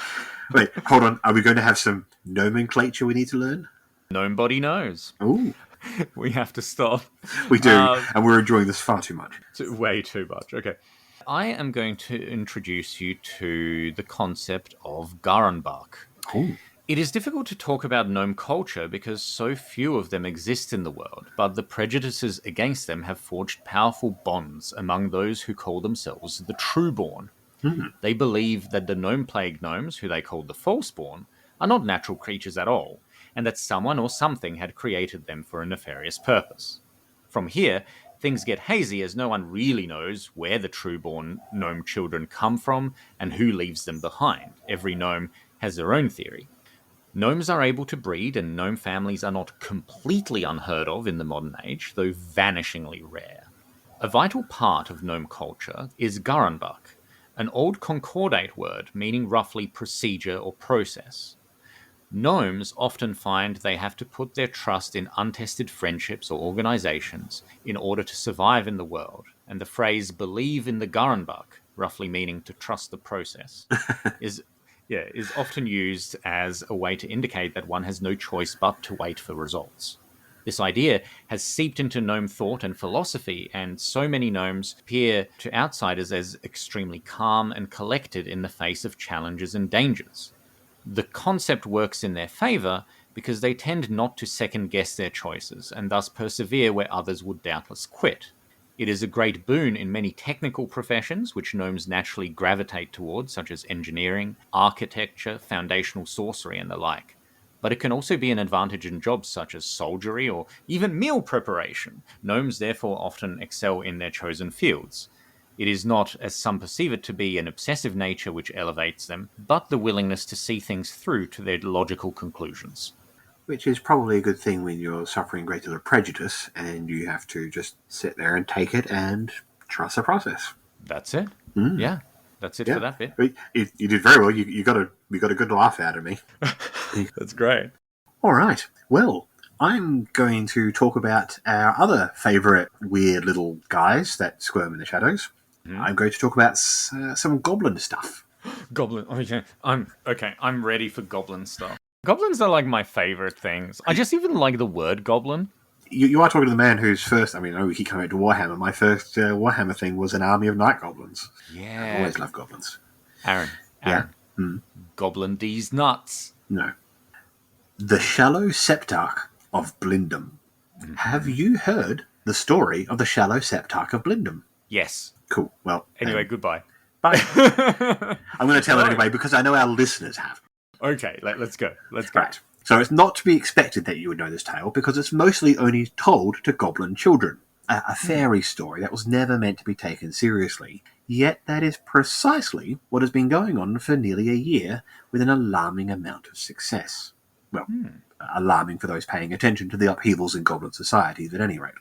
Wait, hold on. Are we going to have some nomenclature we need to learn? Nobody knows. Ooh, We have to stop. we do. And we're enjoying this far too much. Way too much. Okay. I am going to introduce you to the concept of Garenbach. Ooh. It is difficult to talk about gnome culture because so few of them exist in the world, but the prejudices against them have forged powerful bonds among those who call themselves the Trueborn. They believe that the Gnome Plague gnomes, who they called the Falseborn, are not natural creatures at all, and that someone or something had created them for a nefarious purpose. From here, things get hazy as no one really knows where the Trueborn gnome children come from and who leaves them behind. Every gnome has their own theory. Gnomes are able to breed, and gnome families are not completely unheard of in the modern age, though vanishingly rare. A vital part of gnome culture is Garenbach, an old concordate word meaning roughly procedure or process. Gnomes often find they have to put their trust in untested friendships or organizations in order to survive in the world, and the phrase believe in the Garenbach, roughly meaning to trust the process, is often used as a way to indicate that one has no choice but to wait for results. This idea has seeped into gnome thought and philosophy, and so many gnomes appear to outsiders as extremely calm and collected in the face of challenges and dangers. The concept works in their favor because they tend not to second-guess their choices, and thus persevere where others would doubtless quit. It is a great boon in many technical professions which gnomes naturally gravitate towards, such as engineering, architecture, foundational sorcery, and the like. But it can also be an advantage in jobs such as soldiery or even meal preparation. Gnomes therefore often excel in their chosen fields. It is not, as some perceive it to be, an obsessive nature which elevates them, but the willingness to see things through to their logical conclusions. Which is probably a good thing when you're suffering great deal of prejudice and you have to just sit there and take it and trust the process. That's it. Yeah, that's it for that bit. You did very well. You got a good laugh out of me. That's great. All right. Well, I'm going to talk about our other favourite weird little guys that squirm in the shadows. I'm going to talk about some goblin stuff. Goblin. I'm ready for goblin stuff. Goblins are like my favorite things. I just even like the word goblin. You are talking to the man whose first, I know he came out to Warhammer. My first Warhammer thing was an army of night goblins. Yeah. I always love goblins. Aaron. Yeah. Goblin D's nuts. No. The Shallow Septarch of Blindum. Have you heard the story of the Shallow Septarch of Blindum? Yes. Cool. Well, anyway, goodbye. Bye. I'm going to tell it anyway because I know our listeners have. Okay, let's go. Right. So it's not to be expected that you would know this tale because it's mostly only told to goblin children. A fairy story that was never meant to be taken seriously. Yet that is precisely what has been going on for nearly a year with an alarming amount of success. Well, alarming for those paying attention to the upheavals in goblin societies at any rate.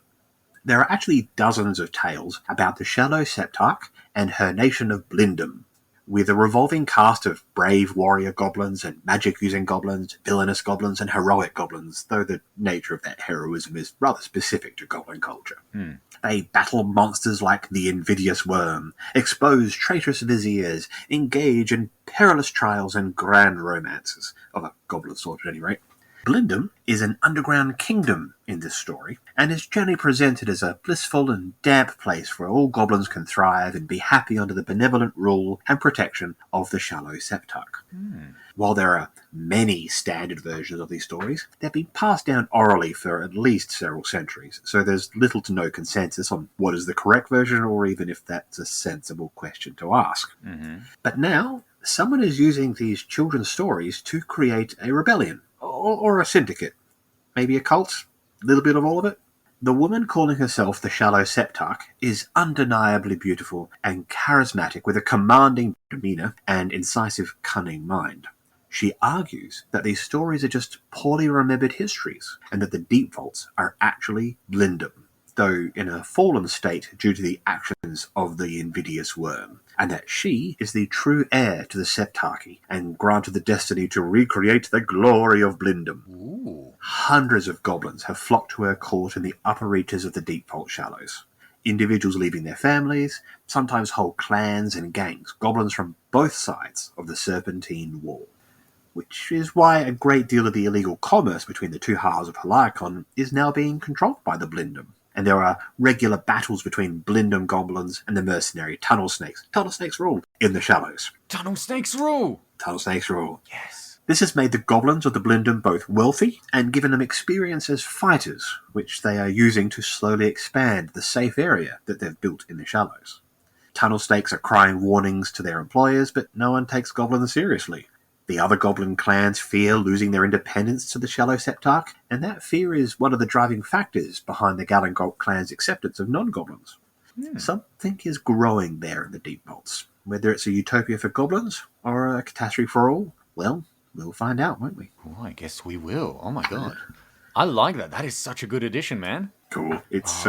There are actually dozens of tales about the Shallow Septarch and her nation of Blindum, with a revolving cast of brave warrior goblins and magic-using goblins, villainous goblins, and heroic goblins, though the nature of that heroism is rather specific to goblin culture. They battle monsters like the invidious worm, expose traitorous viziers, engage in perilous trials and grand romances, of a goblin sort at any rate. Blindum is an underground kingdom in this story, and is generally presented as a blissful and damp place where all goblins can thrive and be happy under the benevolent rule and protection of the Shallow Septarch. While there are many standard versions of these stories, they've been passed down orally for at least several centuries, so there's little to no consensus on what is the correct version or even if that's a sensible question to ask. But now, someone is using these children's stories to create a rebellion. Or a syndicate. Maybe a cult. A little bit of all of it. The woman calling herself the Shallow Septarch is undeniably beautiful and charismatic with a commanding demeanour and incisive, cunning mind. She argues that these stories are just poorly remembered histories, and that the Deep Vaults are actually Blindum, though in a fallen state due to the actions of the invidious worm, and that she is the true heir to the Septarchy, and granted the destiny to recreate the glory of Blindum. Ooh. Hundreds of goblins have flocked to her court in the upper reaches of the Deep Vault Shallows. Individuals leaving their families, sometimes whole clans and gangs, goblins from both sides of the Serpentine Wall. Which is why a great deal of the illegal commerce between the two halves of Haliacon is now being controlled by the Blindum. And there are regular battles between Blindum goblins and the mercenary Tunnel Snakes. Tunnel Snakes rule in the Shallows. Tunnel Snakes rule! Tunnel Snakes rule. Yes. This has made the goblins of the Blindum both wealthy and given them experience as fighters, which they are using to slowly expand the safe area that they've built in the Shallows. Tunnel Snakes are crying warnings to their employers, but no one takes goblins seriously. The other goblin clans fear losing their independence to the Shallow Septarch, and that fear is one of the driving factors behind the Galangolt clan's acceptance of non-goblins. Something is growing there in the Deep Vaults. Whether it's a utopia for goblins or a catastrophe for all, well, we'll find out, won't we? Oh, I guess we will. Oh my god. I like that. That is such a good addition, man. Cool. It's,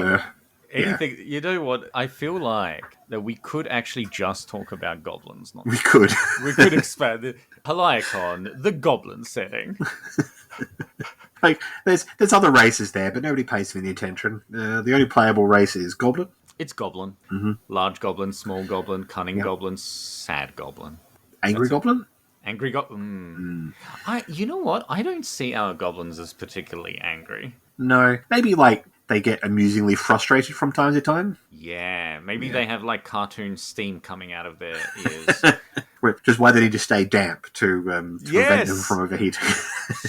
Anything, you know what? I feel like that we could actually just talk about goblins. Not we could. we could expand the Haliacon, the goblin setting. Like, there's other races there, but nobody pays them any attention. The only playable race is goblin. It's goblin. Mm-hmm. Large goblin, small goblin, cunning goblin, sad goblin. Angry goblin? Angry goblin. You know what? I don't see our goblins as particularly angry. No. Maybe, like, they get amusingly frustrated from time to time. Yeah, maybe they have, like, cartoon steam coming out of their ears. Which is why they need to stay damp to prevent them from overheating.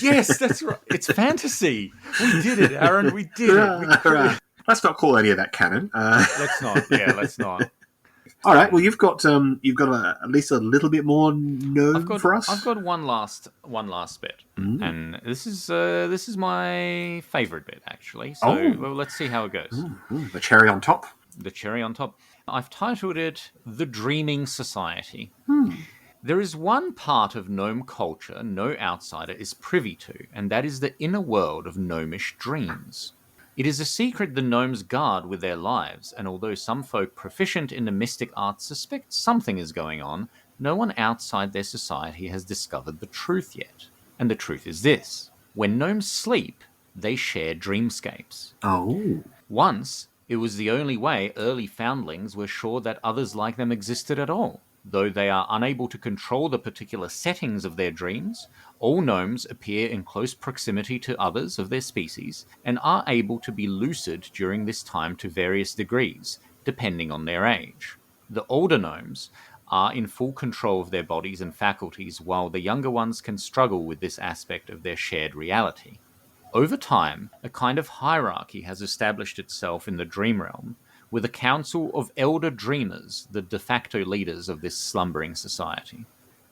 Yes, that's right. It's fantasy. We did it, Aaron. We did it. Right. Let's not call any of that canon. Let's not. Yeah, let's not. All right. Well, you've got at least a little bit more gnome for us. I've got one last bit, and this is my favorite bit actually. So well, let's see how it goes. The cherry on top. The cherry on top. I've titled it "The Dreaming Society." There is one part of gnome culture no outsider is privy to, and that is the inner world of gnomish dreams. It is a secret the gnomes guard with their lives, and although some folk proficient in the mystic arts suspect something is going on, no one outside their society has discovered the truth yet. And the truth is this: when gnomes sleep, they share dreamscapes. Oh. Once, it was the only way early foundlings were sure that others like them existed at all. Though they are unable to control the particular settings of their dreams, all gnomes appear in close proximity to others of their species and are able to be lucid during this time to various degrees, depending on their age. The older gnomes are in full control of their bodies and faculties, while the younger ones can struggle with this aspect of their shared reality. Over time, a kind of hierarchy has established itself in the dream realm, with a council of elder dreamers, the de facto leaders of this slumbering society.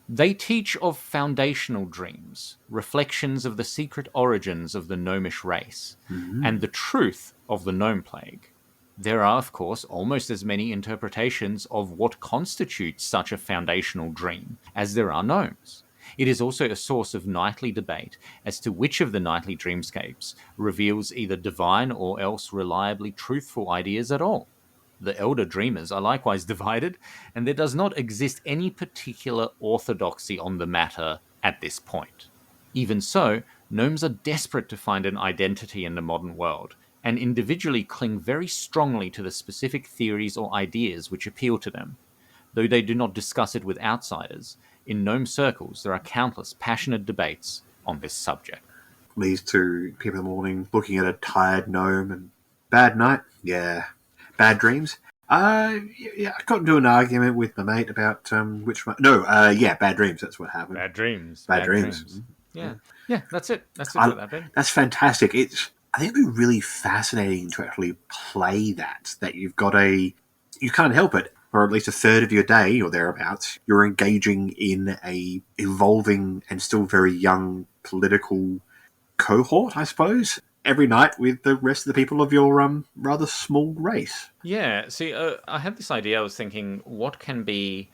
They teach of foundational dreams, reflections of the secret origins of the gnomish race, and the truth of the Gnome Plague. There are, of course, almost as many interpretations of what constitutes such a foundational dream as there are gnomes. It is also a source of nightly debate as to which of the nightly dreamscapes reveals either divine or else reliably truthful ideas at all. The elder dreamers are likewise divided, and there does not exist any particular orthodoxy on the matter at this point. Even so, gnomes are desperate to find an identity in the modern world, and individually cling very strongly to the specific theories or ideas which appeal to them. Though they do not discuss it with outsiders, in gnome circles there are countless passionate debates on this subject. Leads to people in the morning looking at a tired gnome and bad night. Yeah. Bad dreams. I got into an argument with my mate about bad dreams. That's what happened. Bad dreams. Bad dreams. Yeah, that's it. That's it for that bit. That's fantastic. I think it'd be really fascinating to actually play that. That you can't help it. Or at least a third of your day or thereabouts, you're engaging in a evolving and still very young political cohort, I suppose, every night with the rest of the people of your rather small race. Yeah, see, I had this idea. I was thinking, what can be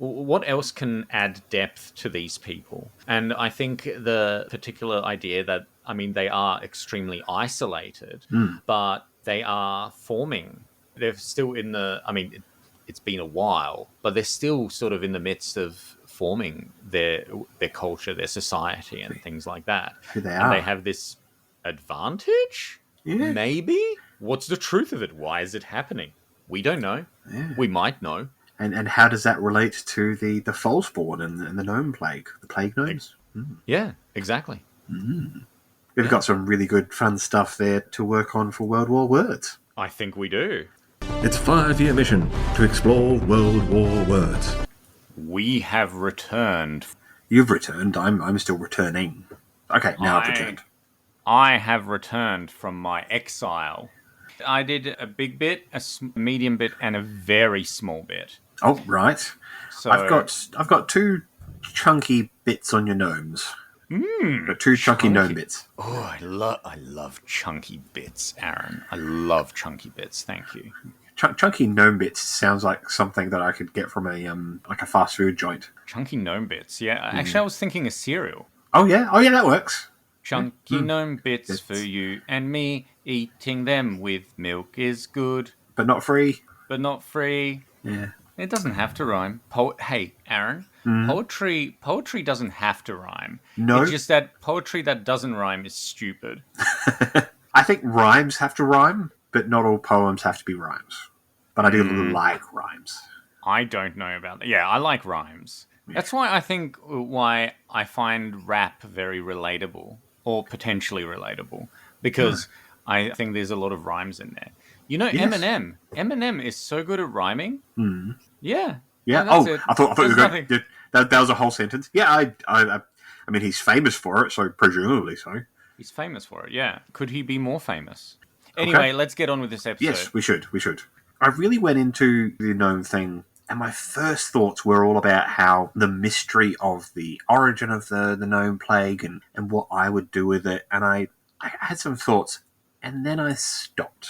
what else can add depth to these people? And I think the particular idea that, I mean, they are extremely isolated, but they are forming. They're still in the, I mean, it's been a while, but they're still sort of in the midst of forming their culture, their society, and things like that. Who they and are. they have this advantage? Yeah. Maybe? What's the truth of it? Why is it happening? We don't know. Yeah. We might know. And how does that relate to the Falseborn and the Gnome Plague, the Plague Gnomes? Yeah, exactly. We've got some really good fun stuff there to work on for World War words. I think we do. It's a 5-year mission to explore World War words. We have returned. You've returned. I'm still returning. Okay, now I've returned. I have returned from my exile. I did a big bit, a medium bit, and a very small bit. Oh, right. So I've got 2 chunky bits on your gnomes. Got 2 chunky gnome bits. Oh, I love chunky bits, Aaron. I love chunky bits. Thank you. Chunky gnome bits sounds like something that I could get from a fast food joint. Chunky gnome bits. Yeah, actually, I was thinking a cereal. Oh yeah, that works. Chunky gnome bits for you and me. Eating them with milk is good, But not free. but not free. Yeah. It doesn't have to rhyme. Hey, Aaron, poetry doesn't have to rhyme. No. It's just that poetry that doesn't rhyme is stupid. I think rhymes have to rhyme, but not all poems have to be rhymes. But I do like rhymes. I don't know about that. Yeah, I like rhymes. That's why I find rap very relatable, or potentially relatable, because I think there's a lot of rhymes in there. You know, Yes. Eminem. Eminem is so good at rhyming. Yeah. Yeah. No, that's Oh, it. I thought you were There's going. That was a whole sentence. Yeah. I mean, he's famous for it, so presumably so. He's famous for it, yeah. Could he be more famous? Anyway, let's get on with this episode. Yes, we should. I really went into the gnome thing, and my first thoughts were all about how the mystery of the origin of the gnome plague and what I would do with it. And I had some thoughts, and then I stopped.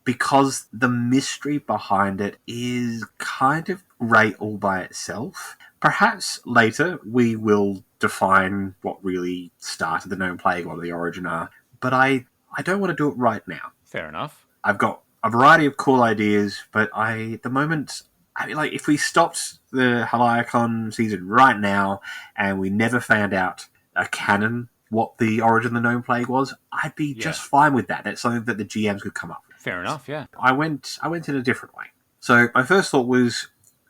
Because the mystery behind it is kind of great all by itself. Perhaps later we will define what really started the gnome plague or the origin are, but I don't want to do it right now. Fair enough. I've got a variety of cool ideas, but at the moment, I mean, like, if we stopped the Haliacon season right now and we never found out a canon what the origin of the gnome plague was, I'd be just fine with that. That's something that the GMs could come up with. Fair enough, yeah. I went in a different way. So my first thought was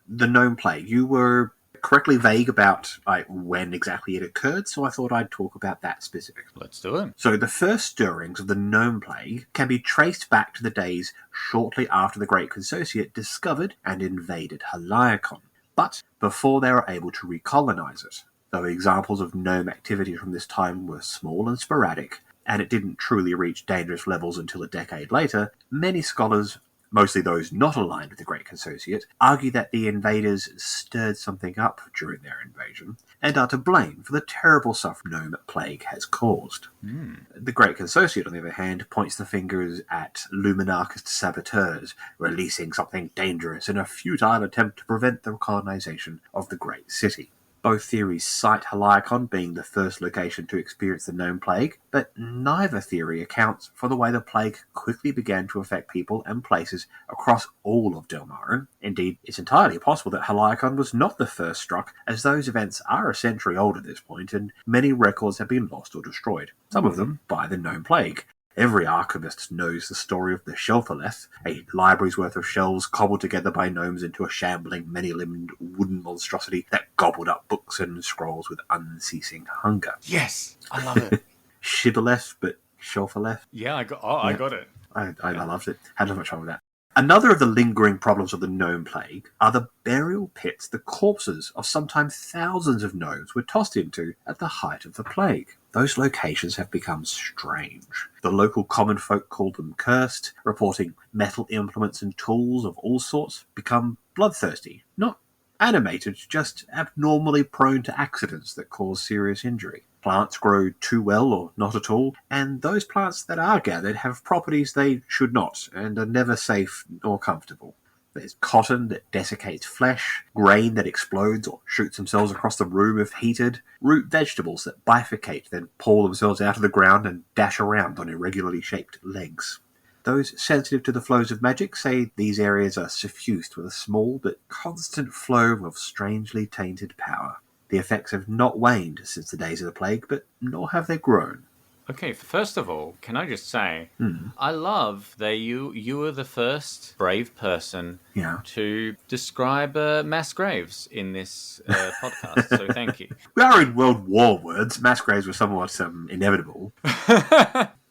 the gnome plague. You were correctly vague about when exactly it occurred, so I thought I'd talk about that specifically. Let's do it. So the first stirrings of the gnome plague can be traced back to the days shortly after the Great Consociate discovered and invaded Haliacon, but before they were able to recolonize it. Though examples of gnome activity from this time were small and sporadic, and it didn't truly reach dangerous levels until a decade later, many scholars, mostly those not aligned with the Great Consociate, argue that the invaders stirred something up during their invasion and are to blame for the terrible suffering gnome plague has caused. The Great Consociate, on the other hand, points the fingers at luminarchist saboteurs releasing something dangerous in a futile attempt to prevent the colonization of the great city. Both theories cite Haliacon being the first location to experience the gnome plague, but neither theory accounts for the way the plague quickly began to affect people and places across all of Delmarin. Indeed, it's entirely possible that Haliacon was not the first struck, as those events are a century old at this point, and many records have been lost or destroyed, some of them by the gnome plague. Every archivist knows the story of the Shelfoleth, a library's worth of shelves cobbled together by gnomes into a shambling, many-limbed wooden monstrosity that gobbled up books and scrolls with unceasing hunger. Yes, I love it. Shibboleth, but Shelfoleth. Yeah, I got it. I loved it. Had so much fun with that. Another of the lingering problems of the gnome plague are the burial pits the corpses of sometimes thousands of gnomes were tossed into at the height of the plague. Those locations have become strange. The local common folk called them cursed, reporting metal implements and tools of all sorts become bloodthirsty, not animated, just abnormally prone to accidents that cause serious injury. Plants grow too well or not at all, and those plants that are gathered have properties they should not and are never safe nor comfortable. There's cotton that desiccates flesh, grain that explodes or shoots themselves across the room if heated, root vegetables that bifurcate, then pull themselves out of the ground and dash around on irregularly shaped legs. Those sensitive to the flows of magic say these areas are suffused with a small but constant flow of strangely tainted power. The effects have not waned since the days of the plague, but nor have they grown. Okay, first of all, can I just say, I love that you were the first brave person Yeah. to describe mass graves in this podcast, so thank you. We are in World War words. Mass graves were somewhat inevitable.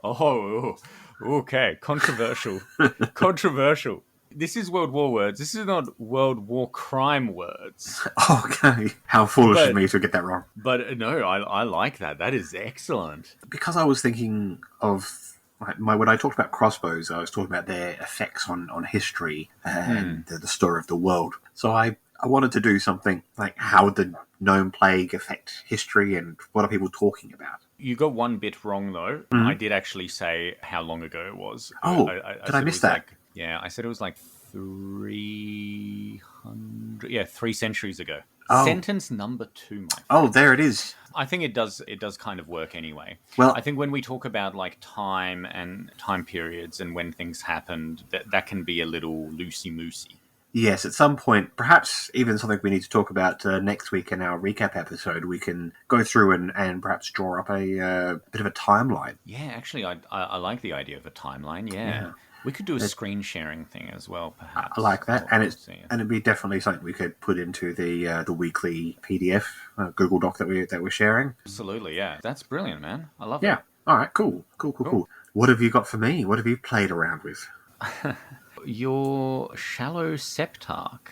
Oh, okay, controversial. Controversial. This is World War words. This is not World War crime words. Okay. How foolish of me to get that wrong. But no, I like that. That is excellent. Because I was thinking of when I talked about crossbows, I was talking about their effects on history and the story of the world. So I wanted to do something like how would the Gnome Plague affect history and what are people talking about? You got one bit wrong, though. I did actually say how long ago it was. Oh, did I miss that? I said it was like 300... Yeah, 3 centuries ago. Oh. Sentence number 2, my friend. Oh, there it is. I think it does kind of work anyway. Well, I think when we talk about like time and time periods and when things happened, that can be a little loosey-moosey. Yes, at some point, perhaps even something we need to talk about next week in our recap episode, we can go through and perhaps draw up a bit of a timeline. Yeah, actually, I like the idea of a timeline, yeah. We could do a screen sharing thing as well, perhaps. I like that, and and it'd be definitely something we could put into the weekly PDF Google Doc that we're sharing. Absolutely, yeah. That's brilliant, man. I love Yeah. it. All right. Cool. What have you got for me? What have you played around with? Your shallow septarch.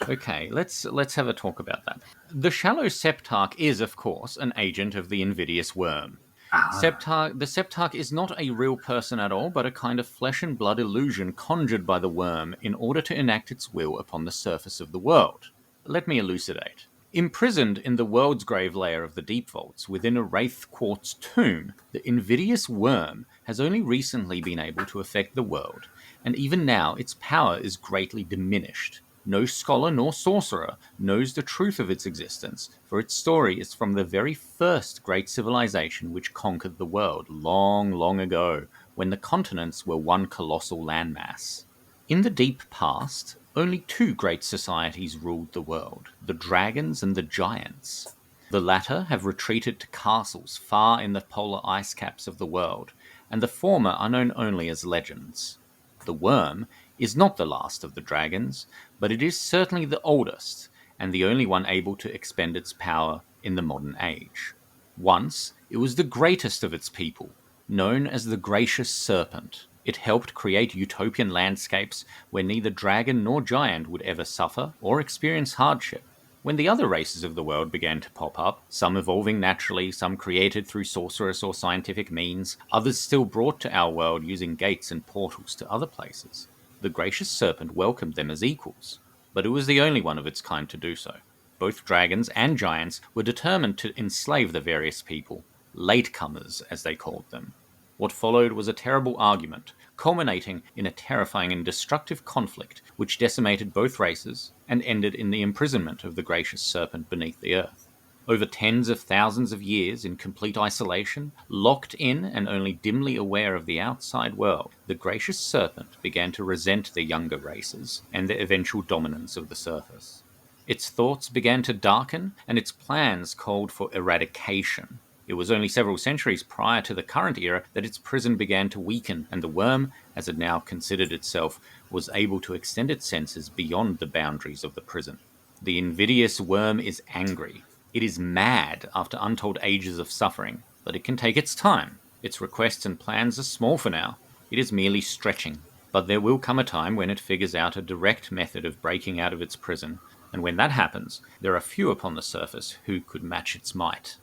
Okay, let's have a talk about that. The shallow septarch is, of course, an agent of the invidious worm. The septarch is not a real person at all, but a kind of flesh and blood illusion conjured by the worm in order to enact its will upon the surface of the world. Let me elucidate. Imprisoned in the world's grave layer of the deep vaults within a wraith quartz tomb, the invidious worm has only recently been able to affect the world, and even now its power is greatly diminished. No scholar nor sorcerer knows the truth of its existence, for its story is from the very first great civilization which conquered the world long, long ago, when the continents were one colossal landmass. In the deep past, only 2 great societies ruled the world, the dragons and the giants. The latter have retreated to castles far in the polar ice caps of the world, and the former are known only as legends. The worm is not the last of the dragons, but it is certainly the oldest, and the only one able to expend its power in the modern age. Once, it was the greatest of its people, known as the Gracious Serpent. It helped create utopian landscapes where neither dragon nor giant would ever suffer or experience hardship. When the other races of the world began to pop up, some evolving naturally, some created through sorcerous or scientific means, others still brought to our world using gates and portals to other places, the Gracious Serpent welcomed them as equals, but it was the only one of its kind to do so. Both dragons and giants were determined to enslave the various people, latecomers as they called them. What followed was a terrible argument, culminating in a terrifying and destructive conflict which decimated both races and ended in the imprisonment of the Gracious Serpent beneath the earth. Over tens of thousands of years in complete isolation, locked in and only dimly aware of the outside world, the Gracious Serpent began to resent the younger races and their eventual dominance of the surface. Its thoughts began to darken, and its plans called for eradication. It was only several centuries prior to the current era that its prison began to weaken, and the worm, as it now considered itself, was able to extend its senses beyond the boundaries of the prison. The invidious worm is angry. It is mad after untold ages of suffering, but it can take its time. Its requests and plans are small for now. It is merely stretching. But there will come a time when it figures out a direct method of breaking out of its prison, and when that happens, there are few upon the surface who could match its might.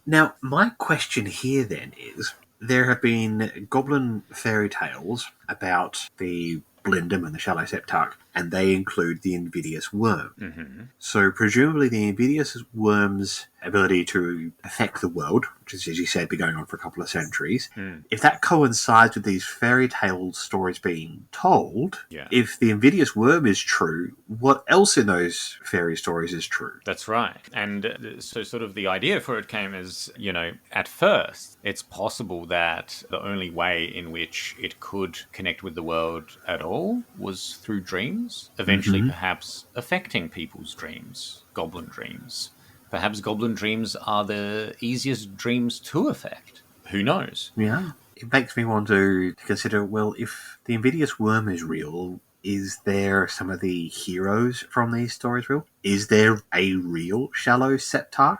Now, my question here then is, there have been goblin fairy tales about the Blindum and the Shallow Septarch, and they include the invidious worm. So presumably the invidious worm's ability to affect the world, which is, as you said, been going on for a couple of centuries, if that coincides with these fairy tale stories being told, if the invidious worm is true, what else in those fairy stories is true? That's right. And so sort of the idea for it came as, at first, it's possible that the only way in which it could connect with the world at all was through dreams, eventually perhaps affecting people's dreams, goblin dreams. Perhaps goblin dreams are the easiest dreams to affect. Who knows? Yeah. It makes me want to consider, well, if the invidious worm is real, is there some of the heroes from these stories real? Is there a real Shallow Septarch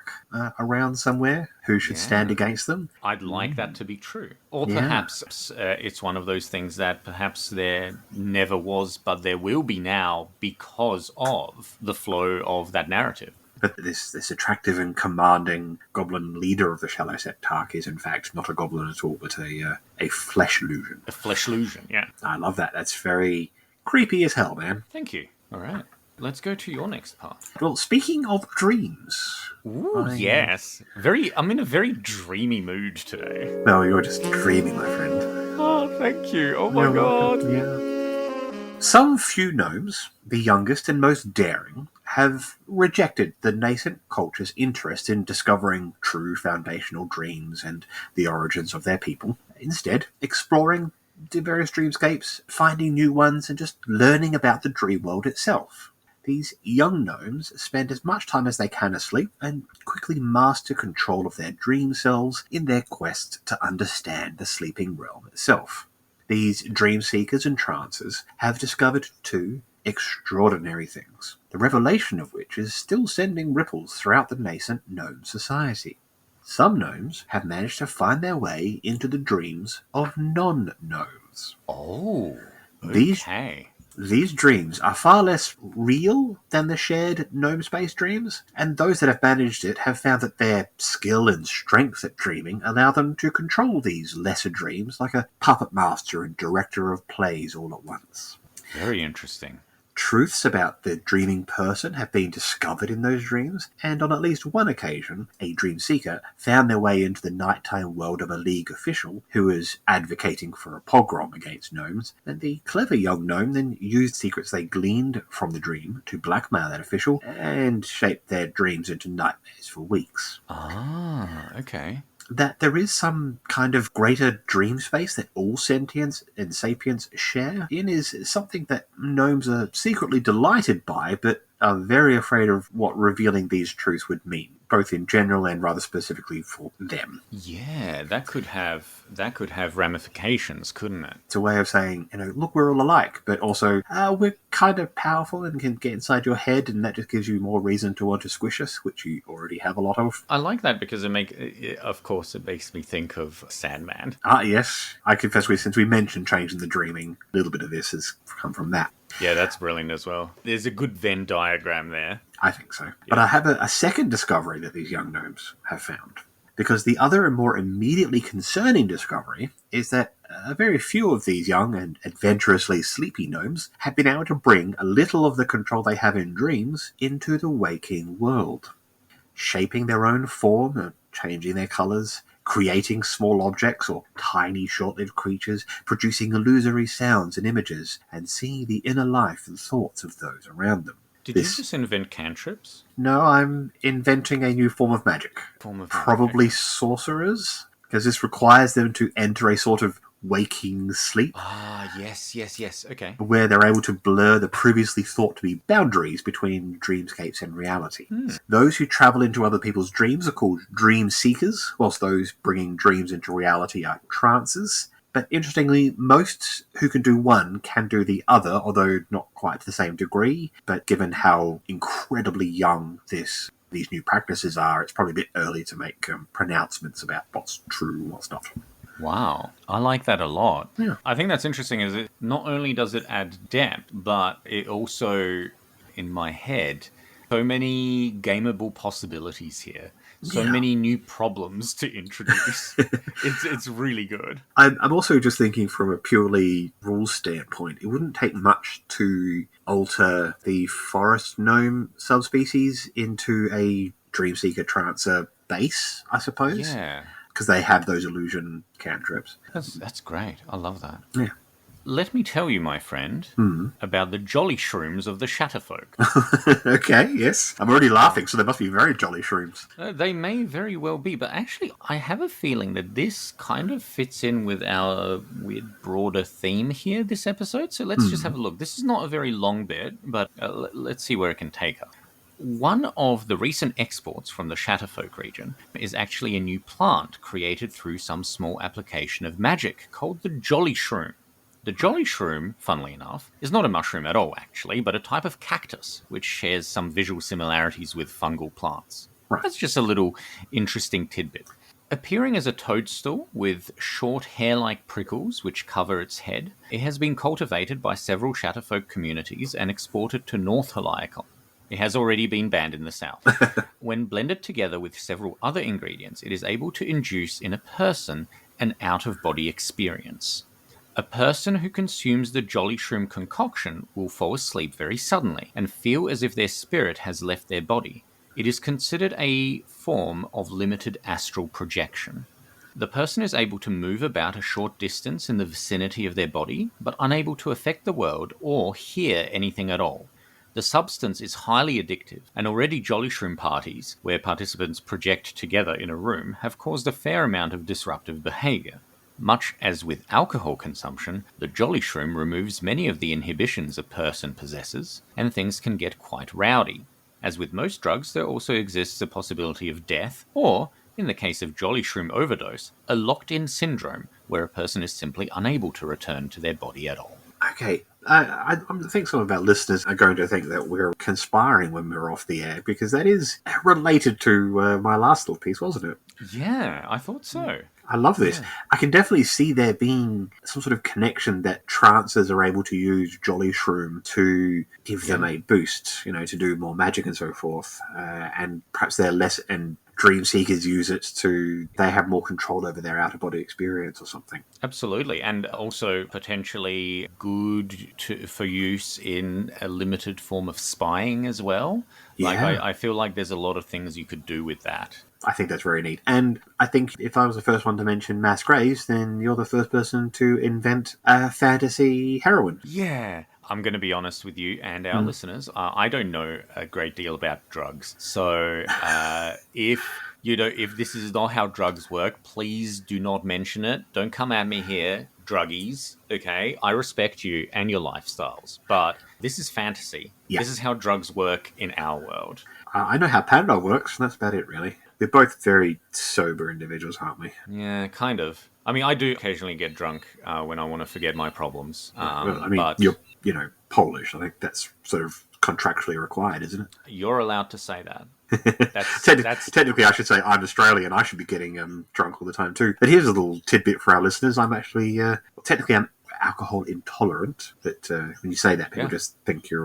around somewhere who should stand against them? I'd like that to be true. Or perhaps it's one of those things that perhaps there never was, but there will be now because of the flow of that narrative. But this attractive and commanding goblin leader of the Shallow Septarch is in fact not a goblin at all, but a flesh illusion. A flesh illusion, yeah. I love that. That's very creepy as hell, man. Thank you. All right. Let's go to your next part. Well, speaking of dreams... Ooh, yes. I'm in a very dreamy mood today. No, you're just dreaming, my friend. Oh, thank you. Oh my god. Yeah. Some few gnomes, the youngest and most daring, have rejected the nascent culture's interest in discovering true foundational dreams and the origins of their people. Instead, exploring the various dreamscapes, finding new ones, and just learning about the dream world itself. These young gnomes spend as much time as they can asleep and quickly master control of their dream selves in their quest to understand the sleeping realm itself. These dream seekers and trancers have discovered two extraordinary things, the revelation of which is still sending ripples throughout the nascent gnome society. Some gnomes have managed to find their way into the dreams of non-gnomes. Oh, okay. These dreams are far less real than the shared gnome-space dreams, and those that have managed it have found that their skill and strength at dreaming allow them to control these lesser dreams like a puppet master and director of plays all at once. Very interesting. Truths about the dreaming person have been discovered in those dreams, and on at least one occasion, a dream seeker found their way into the nighttime world of a League official who was advocating for a pogrom against gnomes, and the clever young gnome then used secrets they gleaned from the dream to blackmail that official and shape their dreams into nightmares for weeks. Ah, okay. That there is some kind of greater dream space that all sentients and sapients share in is something that gnomes are secretly delighted by, but are very afraid of what revealing these truths would mean, both in general and rather specifically for them. Yeah, that could have ramifications, couldn't it? It's a way of saying, look, we're all alike, but also we're kind of powerful and can get inside your head, and that just gives you more reason to want to squish us, which you already have a lot of. I like that because it makes me think of Sandman. Ah, yes. I confess, since we mentioned changing the dreaming, a little bit of this has come from that. Yeah, that's brilliant as well. There's a good Venn diagram there. I think so. Yeah. But I have a second discovery that these young gnomes have found. Because the other and more immediately concerning discovery is that very few of these young and adventurously sleepy gnomes have been able to bring a little of the control they have in dreams into the waking world. Shaping their own form and changing their colours, creating small objects or tiny short-lived creatures, producing illusory sounds and images, and seeing the inner life and thoughts of those around them. Did you just invent cantrips? No, I'm inventing a new form of magic. Probably sorcerers, because this requires them to enter a sort of waking sleep. Ah, yes, okay. Where they're able to blur the previously thought to be boundaries between dreamscapes and reality. Those who travel into other people's dreams are called dream seekers, whilst those bringing dreams into reality are trancers. But interestingly, most who can do one can do the other, although not quite to the same degree. But given how incredibly young these new practices are, it's probably a bit early to make pronouncements about what's true and what's not. Wow, I like that a lot. Yeah. I think that's interesting is it not only does it add depth, but it also, in my head, So many gameable possibilities here. So Yeah. many new problems to introduce. It's really good. I'm also just thinking from a purely rules standpoint, it wouldn't take much to alter the forest gnome subspecies into a Dreamseeker Trancer base, I suppose. Yeah. Because they have those illusion cantrips. That's great. I love that. Yeah. Let me tell you, my friend, about the jolly shrooms of the Shatterfolk. Okay, yes. I'm already laughing, so they must be very jolly shrooms. They may very well be, but actually, I have a feeling that this kind of fits in with our weird broader theme here this episode. So let's just have a look. This is not a very long bit, but let's see where it can take us. One of the recent exports from the Shatterfolk region is actually a new plant created through some small application of magic called the Jolly Shroom. The Jolly Shroom, funnily enough, is not a mushroom at all, actually, but a type of cactus, which shares some visual similarities with fungal plants. Right. That's just a little interesting tidbit. Appearing as a toadstool with short hair-like prickles which cover its head, it has been cultivated by several Shatterfolk communities and exported to North Heliacon. It has already been banned in the south. When blended together with several other ingredients, it is able to induce in a person an out-of-body experience. A person who consumes the Jolly Shroom concoction will fall asleep very suddenly and feel as if their spirit has left their body. It is considered a form of limited astral projection. The person is able to move about a short distance in the vicinity of their body, but unable to affect the world or hear anything at all. The substance is highly addictive, and already Jolly Shroom parties, where participants project together in a room, have caused a fair amount of disruptive behavior. Much as with alcohol consumption, the Jolly Shroom removes many of the inhibitions a person possesses, and things can get quite rowdy. As with most drugs, there also exists a possibility of death, or, in the case of Jolly Shroom overdose, a locked-in syndrome, where a person is simply unable to return to their body at all. Okay. I think some of our listeners are going to think that we're conspiring when we're off the air, because that is related to my last little piece, wasn't it? Yeah, I thought so. I love this. Yeah. I can definitely see there being some sort of connection that trancers are able to use Jolly Shroom to give them a boost, to do more magic and so forth. And perhaps they're less, and Dream Seekers use it they have more control over their out-of-body experience or something. Absolutely. And also potentially good for use in a limited form of spying as well. Yeah. I feel like there's a lot of things you could do with that. I think that's very neat. And I think if I was the first one to mention mass graves, then you're the first person to invent a fantasy heroine. Yeah. I'm going to be honest with you and our listeners. I don't know a great deal about drugs. So if this is not how drugs work, please do not mention it. Don't come at me here, druggies. Okay? I respect you and your lifestyles. But this is fantasy. Yeah. This is how drugs work in our world. I know how Panadol works, and that's about it, really. We're both very sober individuals, aren't we? Yeah, kind of. I mean, I do occasionally get drunk when I want to forget my problems. But you're, Polish. I think that's sort of contractually required, isn't it? You're allowed to say that. Technically, I should say I'm Australian. I should be getting drunk all the time too. But here's a little tidbit for our listeners. I'm actually, technically, I'm alcohol intolerant. But when you say that, people just think you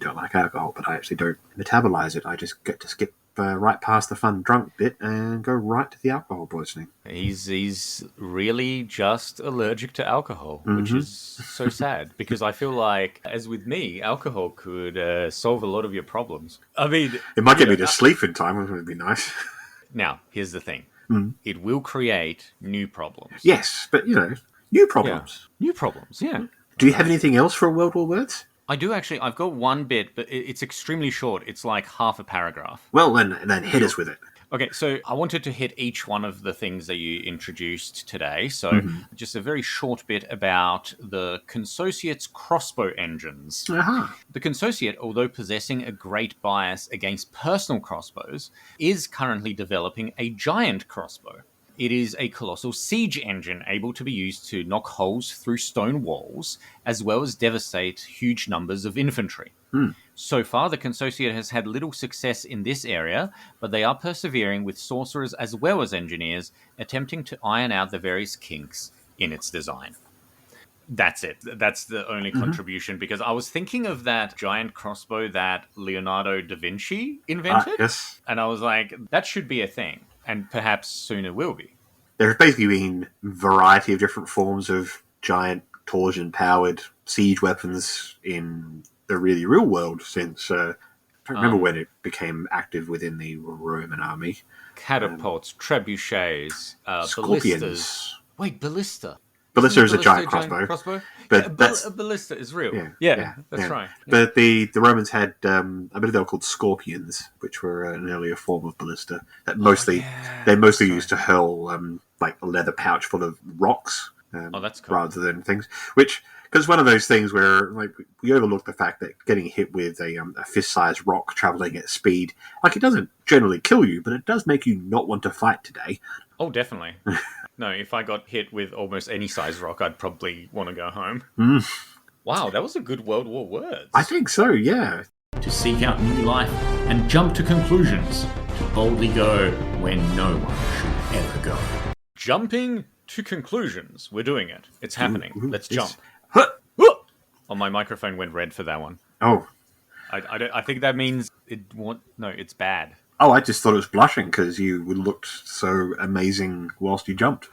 don't like alcohol. But I actually don't metabolize it. I just get to skip right past the fun drunk bit and go right to the alcohol poisoning. He's really just allergic to alcohol, which is so sad, because I feel like, as with me, alcohol could solve a lot of your problems. I mean, it might get me to sleep in time, which would be nice. Now, here's the thing. It will create new problems. Yes, but, new problems. Yeah. New problems, yeah. Do you have anything else for World War Words? I do actually. I've got one bit, but it's extremely short. It's like half a paragraph. Well, then hit us with it. Okay, so I wanted to hit each one of the things that you introduced today. So just a very short bit about the Consociate's crossbow engines. Uh-huh. The Consociate, although possessing a great bias against personal crossbows, is currently developing a giant crossbow. It is a colossal siege engine able to be used to knock holes through stone walls, as well as devastate huge numbers of infantry. So far, the Consociate has had little success in this area, but they are persevering with sorcerers as well as engineers, attempting to iron out the various kinks in its design. That's it. That's the only contribution, because I was thinking of that giant crossbow that Leonardo da Vinci invented. Yes. And I was like, that should be a thing. And perhaps soon it will be. There's basically been a variety of different forms of giant torsion-powered siege weapons in the really real world since... I don't remember when it became active within the Roman army. Catapults, trebuchets, Scorpions. ballistas. Wait, ballista. Ballista is a giant crossbow. But a ballista is real. That's right. But the Romans had, I believe they were called scorpions, which were an earlier form of ballista that mostly used to hurl like a leather pouch full of rocks. That's cool. Rather than things, which because one of those things where like we overlook the fact that getting hit with a fist-sized rock traveling at speed, like it doesn't generally kill you, but it does make you not want to fight today. Oh, definitely. No, if I got hit with almost any size rock, I'd probably want to go home. Wow, that was a good World War words. I think so, yeah. To seek out new life and jump to conclusions. To boldly go where no one should ever go. Jumping to conclusions. We're doing it. It's happening. Let's jump. Oh, my microphone went red for that one. Oh. I think that means it's bad. Oh, I just thought it was blushing because you looked so amazing whilst you jumped.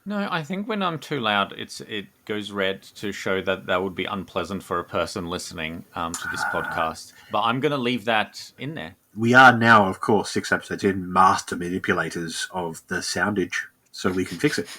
No, I think when I'm too loud, it goes red to show that would be unpleasant for a person listening to this podcast. But I'm going to leave that in there. We are now, of course, 6 episodes in, master manipulators of the soundage, so we can fix it.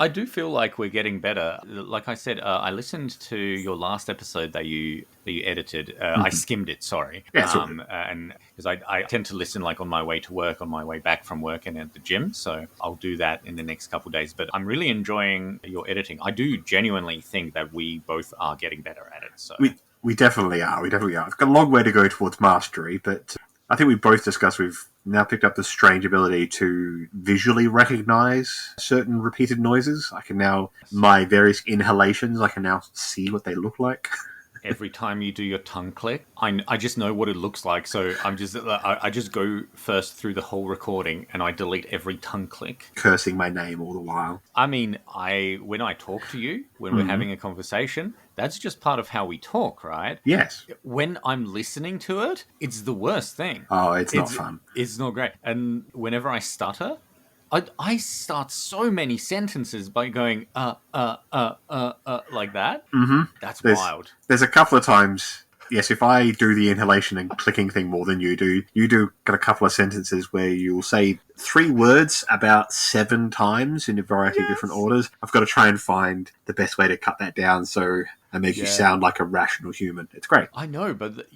I do feel like we're getting better. Like I said, I listened to your last episode that you edited. I skimmed it, sorry. Yeah, and because I tend to listen like on my way to work, on my way back from work, and at the gym. So I'll do that in the next couple of days. But I'm really enjoying your editing. I do genuinely think that we both are getting better at it. So we definitely are. We definitely are. It's got a long way to go towards mastery, but I think we both discussed we've now picked up the strange ability to visually recognize certain repeated noises. I can now, my various inhalations, I can now see what they look like. Every time you do your tongue click, I just know what it looks like. So I just go first through the whole recording and I delete every tongue click. Cursing my name all the while. I mean, when I talk to you, when we're having a conversation, that's just part of how we talk, right? Yes. When I'm listening to it, it's the worst thing. Oh, it's not fun. It's not great. And whenever I stutter, I start so many sentences by going, like that. Mm-hmm. That's wild. There's a couple of times, yes, if I do the inhalation and clicking thing more than you do get a couple of sentences where you'll say 3 words about 7 times in a variety of different orders. I've got to try and find the best way to cut that down so I make you sound like a rational human. It's great. I know, but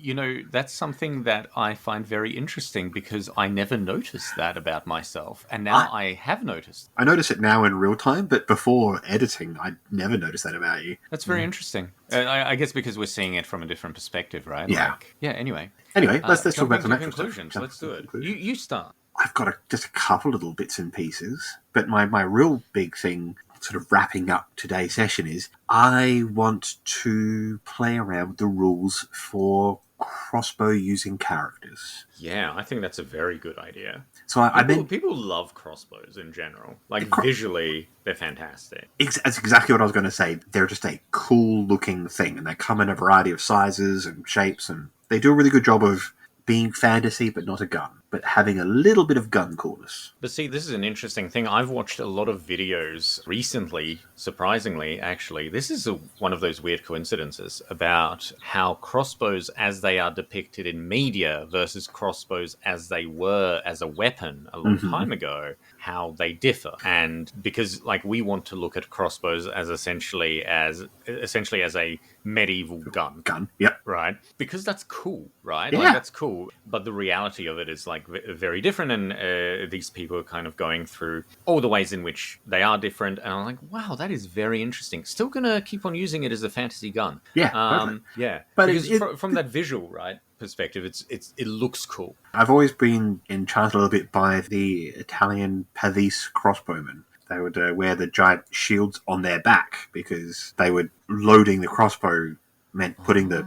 that's something that I find very interesting because I never noticed that about myself. And now I have noticed. I notice it now in real time, but before editing, I never noticed that about you. That's very interesting. I guess because we're seeing it from a different perspective, right? Yeah. Anyway. Anyway, let's talk about some conclusions. Let's do it. You start. I've got just a couple little bits and pieces, but my real big thing, sort of wrapping up today's session, is I want to play around with the rules for crossbow using characters. Yeah, I think that's a very good idea. So people love crossbows in general. Like visually, they're fantastic. That's exactly what I was going to say. They're just a cool looking thing, and they come in a variety of sizes and shapes, and they do a really good job of being fantasy but not a gun, but having a little bit of gun coolness. But see, this is an interesting thing. I've watched a lot of videos recently, surprisingly, actually. This is one of those weird coincidences about how crossbows as they are depicted in media versus crossbows as they were as a weapon a long time ago, how they differ. And because we want to look at crossbows as essentially as a medieval gun. Yep. Right? Because that's cool, right? Yeah. That's cool. But the reality of it is very different, and these people are kind of going through all the ways in which they are different, and I'm like, wow, that is very interesting. Still gonna keep on using it as a fantasy gun. Yeah, yeah. But because from that visual perspective, it looks cool. I've always been enchanted a little bit by the Italian Pavese crossbowmen. They would wear the giant shields on their back because they were loading the crossbow meant putting the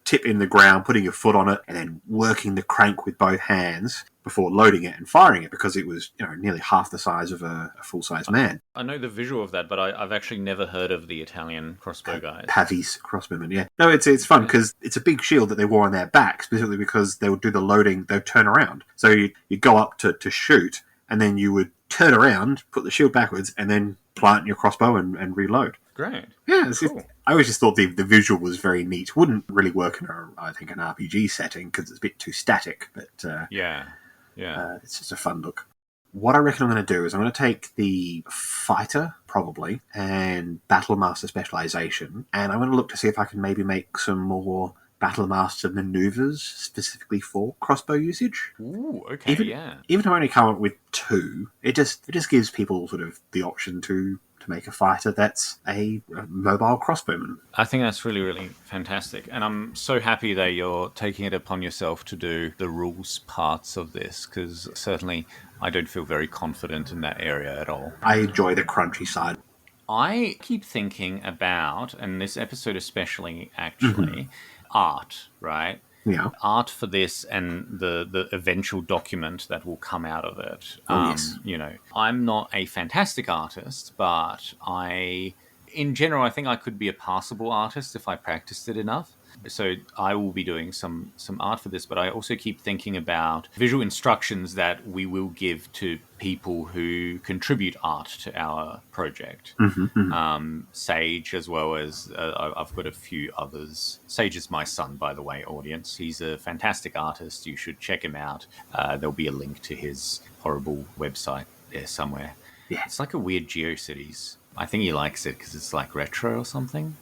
tip in the ground, putting your foot on it, and then working the crank with both hands. before loading it and firing it, because it was nearly half the size of a full-size man. I know the visual of that, but I've actually never heard of the Italian crossbow guys. Pavis crossbowmen, yeah. No, it's fun because it's a big shield that they wore on their back, specifically because they would do the loading, they'd turn around. So you'd go up to shoot, and then you would turn around, put the shield backwards, and then plant your crossbow and reload. Great. Yeah, Cool. I always just thought the visual was very neat. Wouldn't really work in, I think, an RPG setting because it's a bit too static, but Yeah. it's just a fun look. What I reckon I'm going to do is I'm going to take the fighter, probably, and battle master specialization, and I'm going to look to see if I can maybe make some more battle master maneuvers specifically for crossbow usage. Ooh, okay, Even if I only come up with 2, it just gives people sort of the option to make a fighter that's a mobile crossbowman. I think that's really, really fantastic. And I'm so happy that you're taking it upon yourself to do the rules parts of this, because certainly I don't feel very confident in that area at all. I enjoy the crunchy side. I keep thinking about, and this episode especially, actually, art, right? Yeah. Art for this and the eventual document that will come out of it. Yes. I'm not a fantastic artist, but in general, I think I could be a passable artist if I practiced it enough. So I will be doing some art for this, but I also keep thinking about visual instructions that we will give to people who contribute art to our project. Sage, as well as I've got a few others. Sage is my son, by the way, audience. He's a fantastic artist. You should check him out. There'll be a link to his horrible website there somewhere. Yeah. It's like a weird GeoCities. I think he likes it because it's like retro or something.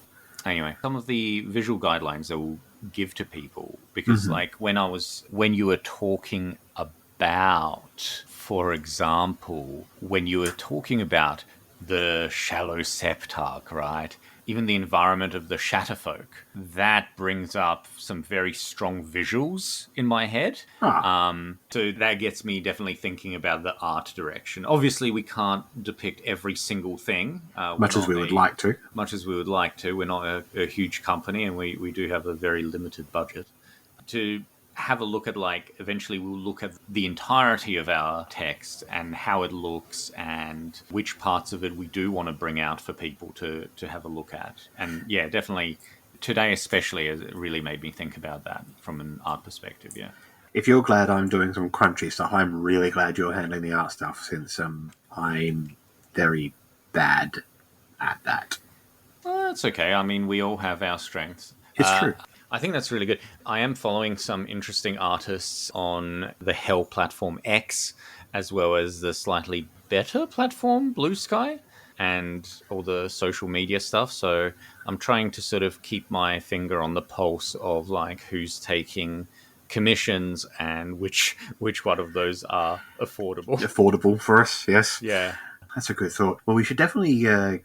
Anyway, some of the visual guidelines I will give to people, because like when you were talking about, for example, when you were talking about the shallow septarch, right? Even the environment of the Shatterfolk, that brings up some very strong visuals in my head. So that gets me definitely thinking about the art direction. Obviously, we can't depict every single thing. Much as we would like to. Much as we would like to. We're not a huge company, and we do have a very limited budget. To have a look at, like, eventually we'll look at the entirety of our text and how it looks and which parts of it we do want to bring out for people to have a look at. And yeah, definitely today especially, it really made me think about that from an art perspective, yeah. If you're glad I'm doing some crunchy stuff, I'm really glad you're handling the art stuff, since I'm very bad at that. That's okay. I mean, we all have our strengths. It's true. I think that's really good. I am following some interesting artists on the Hell platform X, as well as the slightly better platform Bluesky, and all the social media stuff. So I'm trying to sort of keep my finger on the pulse of like who's taking commissions and which one of those are affordable. Affordable for us, yes. Yeah. That's a good thought. Well, we should definitely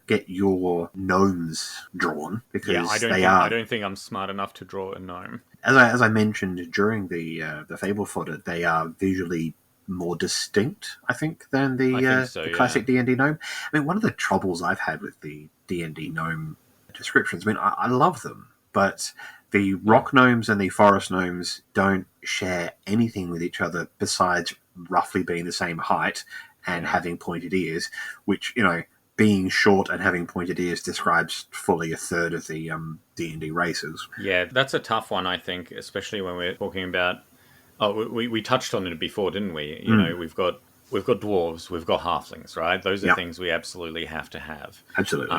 get your gnomes drawn, because I don't think I'm smart enough to draw a gnome. As I mentioned during the Fable fodder, they are visually more distinct, I think, than the classic D&D gnome. I mean, one of the troubles I've had with the D&D gnome descriptions, I mean, I love them, but the rock gnomes and the forest gnomes don't share anything with each other besides roughly being the same height and having pointed ears, which, being short and having pointed ears describes fully a third of the D&D races. Yeah, that's a tough one, I think, especially when we're talking about... Oh, we touched on it before, didn't we? You know, we've got dwarves, we've got halflings, right? Those are things we absolutely have to have. Absolutely.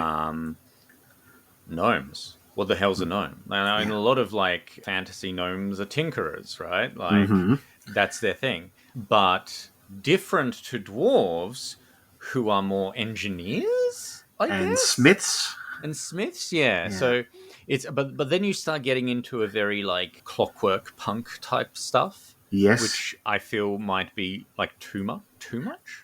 Gnomes. What the hell's a gnome? Now, in a lot of, like, fantasy, gnomes are tinkerers, right? Like, that's their thing. But... different to dwarves, who are more engineers, I guess? And smiths. And smiths, yeah. So it's but then you start getting into a very like clockwork punk type stuff. Yes. Which I feel might be like too much,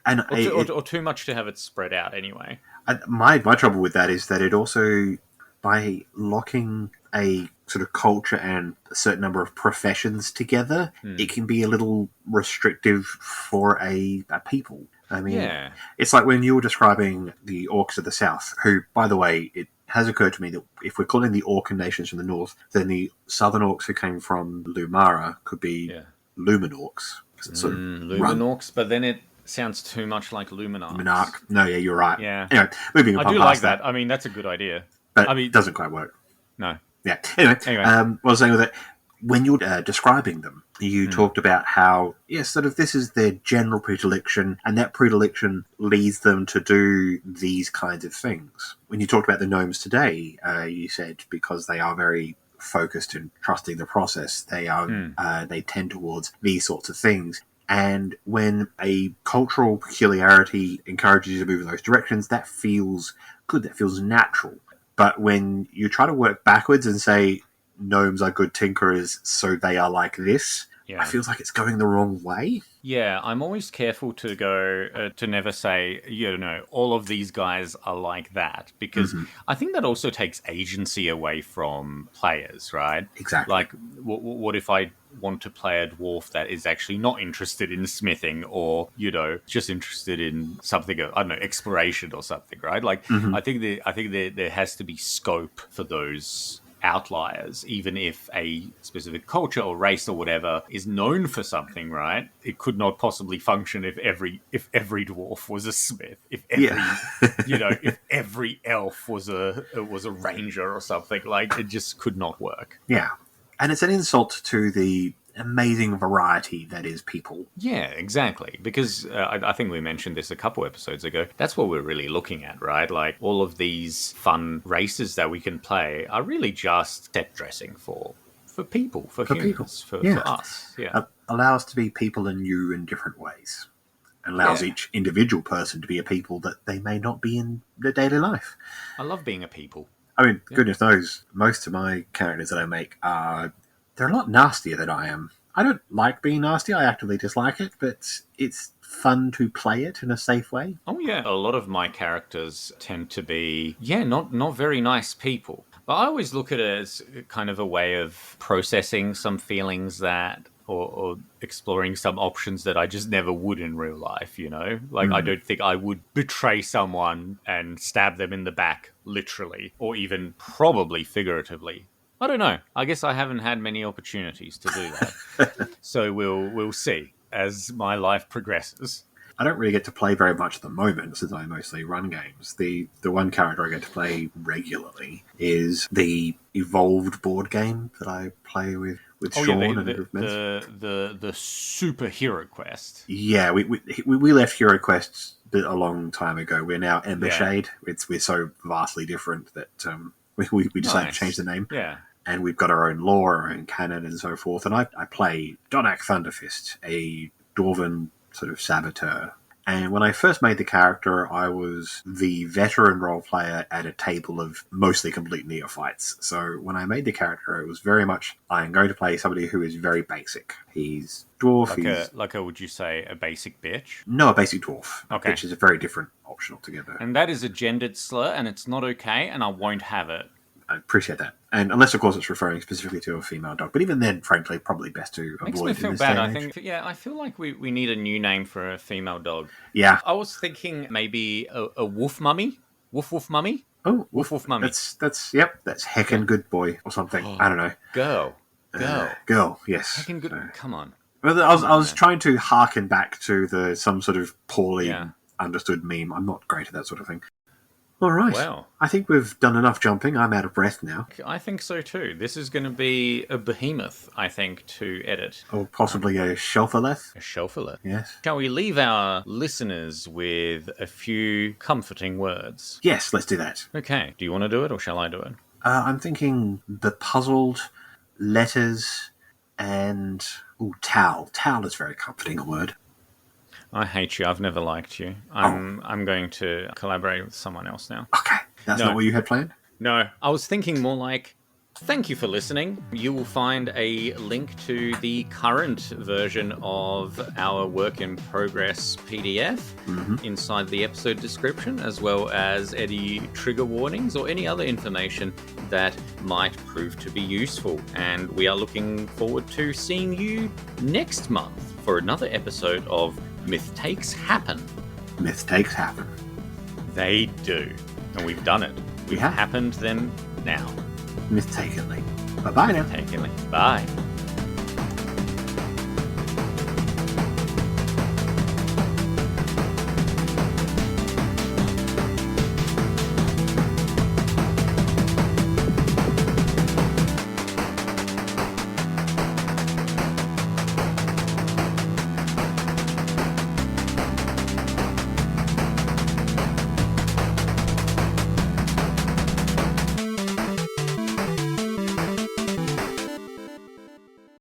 and or too much to have it spread out anyway. My trouble with that is that it also, by locking a sort of culture and a certain number of professions together, it can be a little restrictive for a people. I mean, it's like when you were describing the orcs of the south, who, by the way, it has occurred to me that if we're calling the Orcan nations from the north, then the southern orcs who came from Lumara could be Lumen orcs. Sort of Luminorcs, but then it sounds too much like Luminarch. Monarch. No, yeah, you're right. Yeah. Anyway, moving I upon do past like that. that. I mean, that's a good idea. But I mean, it doesn't quite work. No. Yeah. Anyway. Anyway. What I was saying was that when you're describing them, you talked about how, sort of this is their general predilection, and that predilection leads them to do these kinds of things. When you talked about the gnomes today, you said because they are very focused and trusting the process, they tend towards these sorts of things. And when a cultural peculiarity encourages you to move in those directions, that feels good, that feels natural. But when you try to work backwards and say gnomes are good tinkerers, so they are like this, it feels like it's going the wrong way. Yeah, I'm always careful to go to never say, all of these guys are like that, because I think that also takes agency away from players, right? Exactly. Like, what if I want to play a dwarf that is actually not interested in smithing, or just interested in something, I don't know, exploration or something, right? Like, I think there has to be scope for those outliers, even if a specific culture or race or whatever is known for something, right? It could not possibly function if every dwarf was a smith, if every elf was a ranger or something. Like, it just could not work. Yeah, and it's an insult to the amazing variety that is people. Yeah, exactly. Because I think we mentioned this a couple episodes ago. That's what we're really looking at, right? Like, all of these fun races that we can play are really just set dressing for people, for humans, for us. Yeah, allow us to be people in new and different ways. Allows each individual person to be a people that they may not be in their daily life. I love being a people. I mean, goodness knows, most of my characters that I make they're a lot nastier than I am. I don't like being nasty. I actively dislike it, but it's fun to play it in a safe way. Oh, yeah. A lot of my characters tend to be, not very nice people. But I always look at it as kind of a way of processing some feelings that, or exploring some options that I just never would in real life, Like, I don't think I would betray someone and stab them in the back, literally, or even probably figuratively. I don't know. I guess I haven't had many opportunities to do that. So we'll see as my life progresses. I don't really get to play very much at the moment, since I mostly run games. The one character I get to play regularly is the Evolved board game that I play with Sean and the Super Hero Quest. Yeah, we left Hero Quest a long time ago. We're now Ember Shade. We're so vastly different that we decided to change the name. Yeah. And we've got our own lore, our own canon, and so forth. And I play Donak Thunderfist, a Dwarven sort of saboteur. And when I first made the character, I was the veteran role player at a table of mostly complete neophytes. So when I made the character, it was very much, I am going to play somebody who is very basic. He's dwarf. Would you say a basic bitch? No, a basic dwarf. Okay. Bitch is a very different option altogether. And that is a gendered slur, and it's not okay, and I won't have it. I appreciate that. And unless, of course, it's referring specifically to a female dog. But even then, frankly, probably best to avoid it. Makes me feel bad. I feel like we need a new name for a female dog. Yeah. I was thinking maybe a wolf mummy? Woof mummy? Oh, woof mummy. That's heckin' good boy or something. I don't know. Girl, yes. Heckin' good. Come on. Well, I was trying to harken back to some sort of poorly understood meme. I'm not great at that sort of thing. All right. Well, I think we've done enough jumping. I'm out of breath now. I think so too. This is going to be a behemoth, I think, to edit. Or possibly a shelfaleth. A shelfaleth. Yes. Shall we leave our listeners with a few comforting words? Yes, let's do that. Okay. Do you want to do it, or shall I do it? I'm thinking bepuzzled, letters, and towel. Towel is very comforting a word. I hate you. I've never liked you. I'm going to collaborate with someone else now. Okay. That's not what you had planned? No. I was thinking more like, thank you for listening. You will find a link to the current version of our work in progress PDF inside the episode description, as well as any trigger warnings or any other information that might prove to be useful. And we are looking forward to seeing you next month for another episode of Mythtakes Happen. Mythtakes happen. They do. And we've done it. We've happened them now. Mythtakenly. Bye-bye now. Mythtakenly. Bye.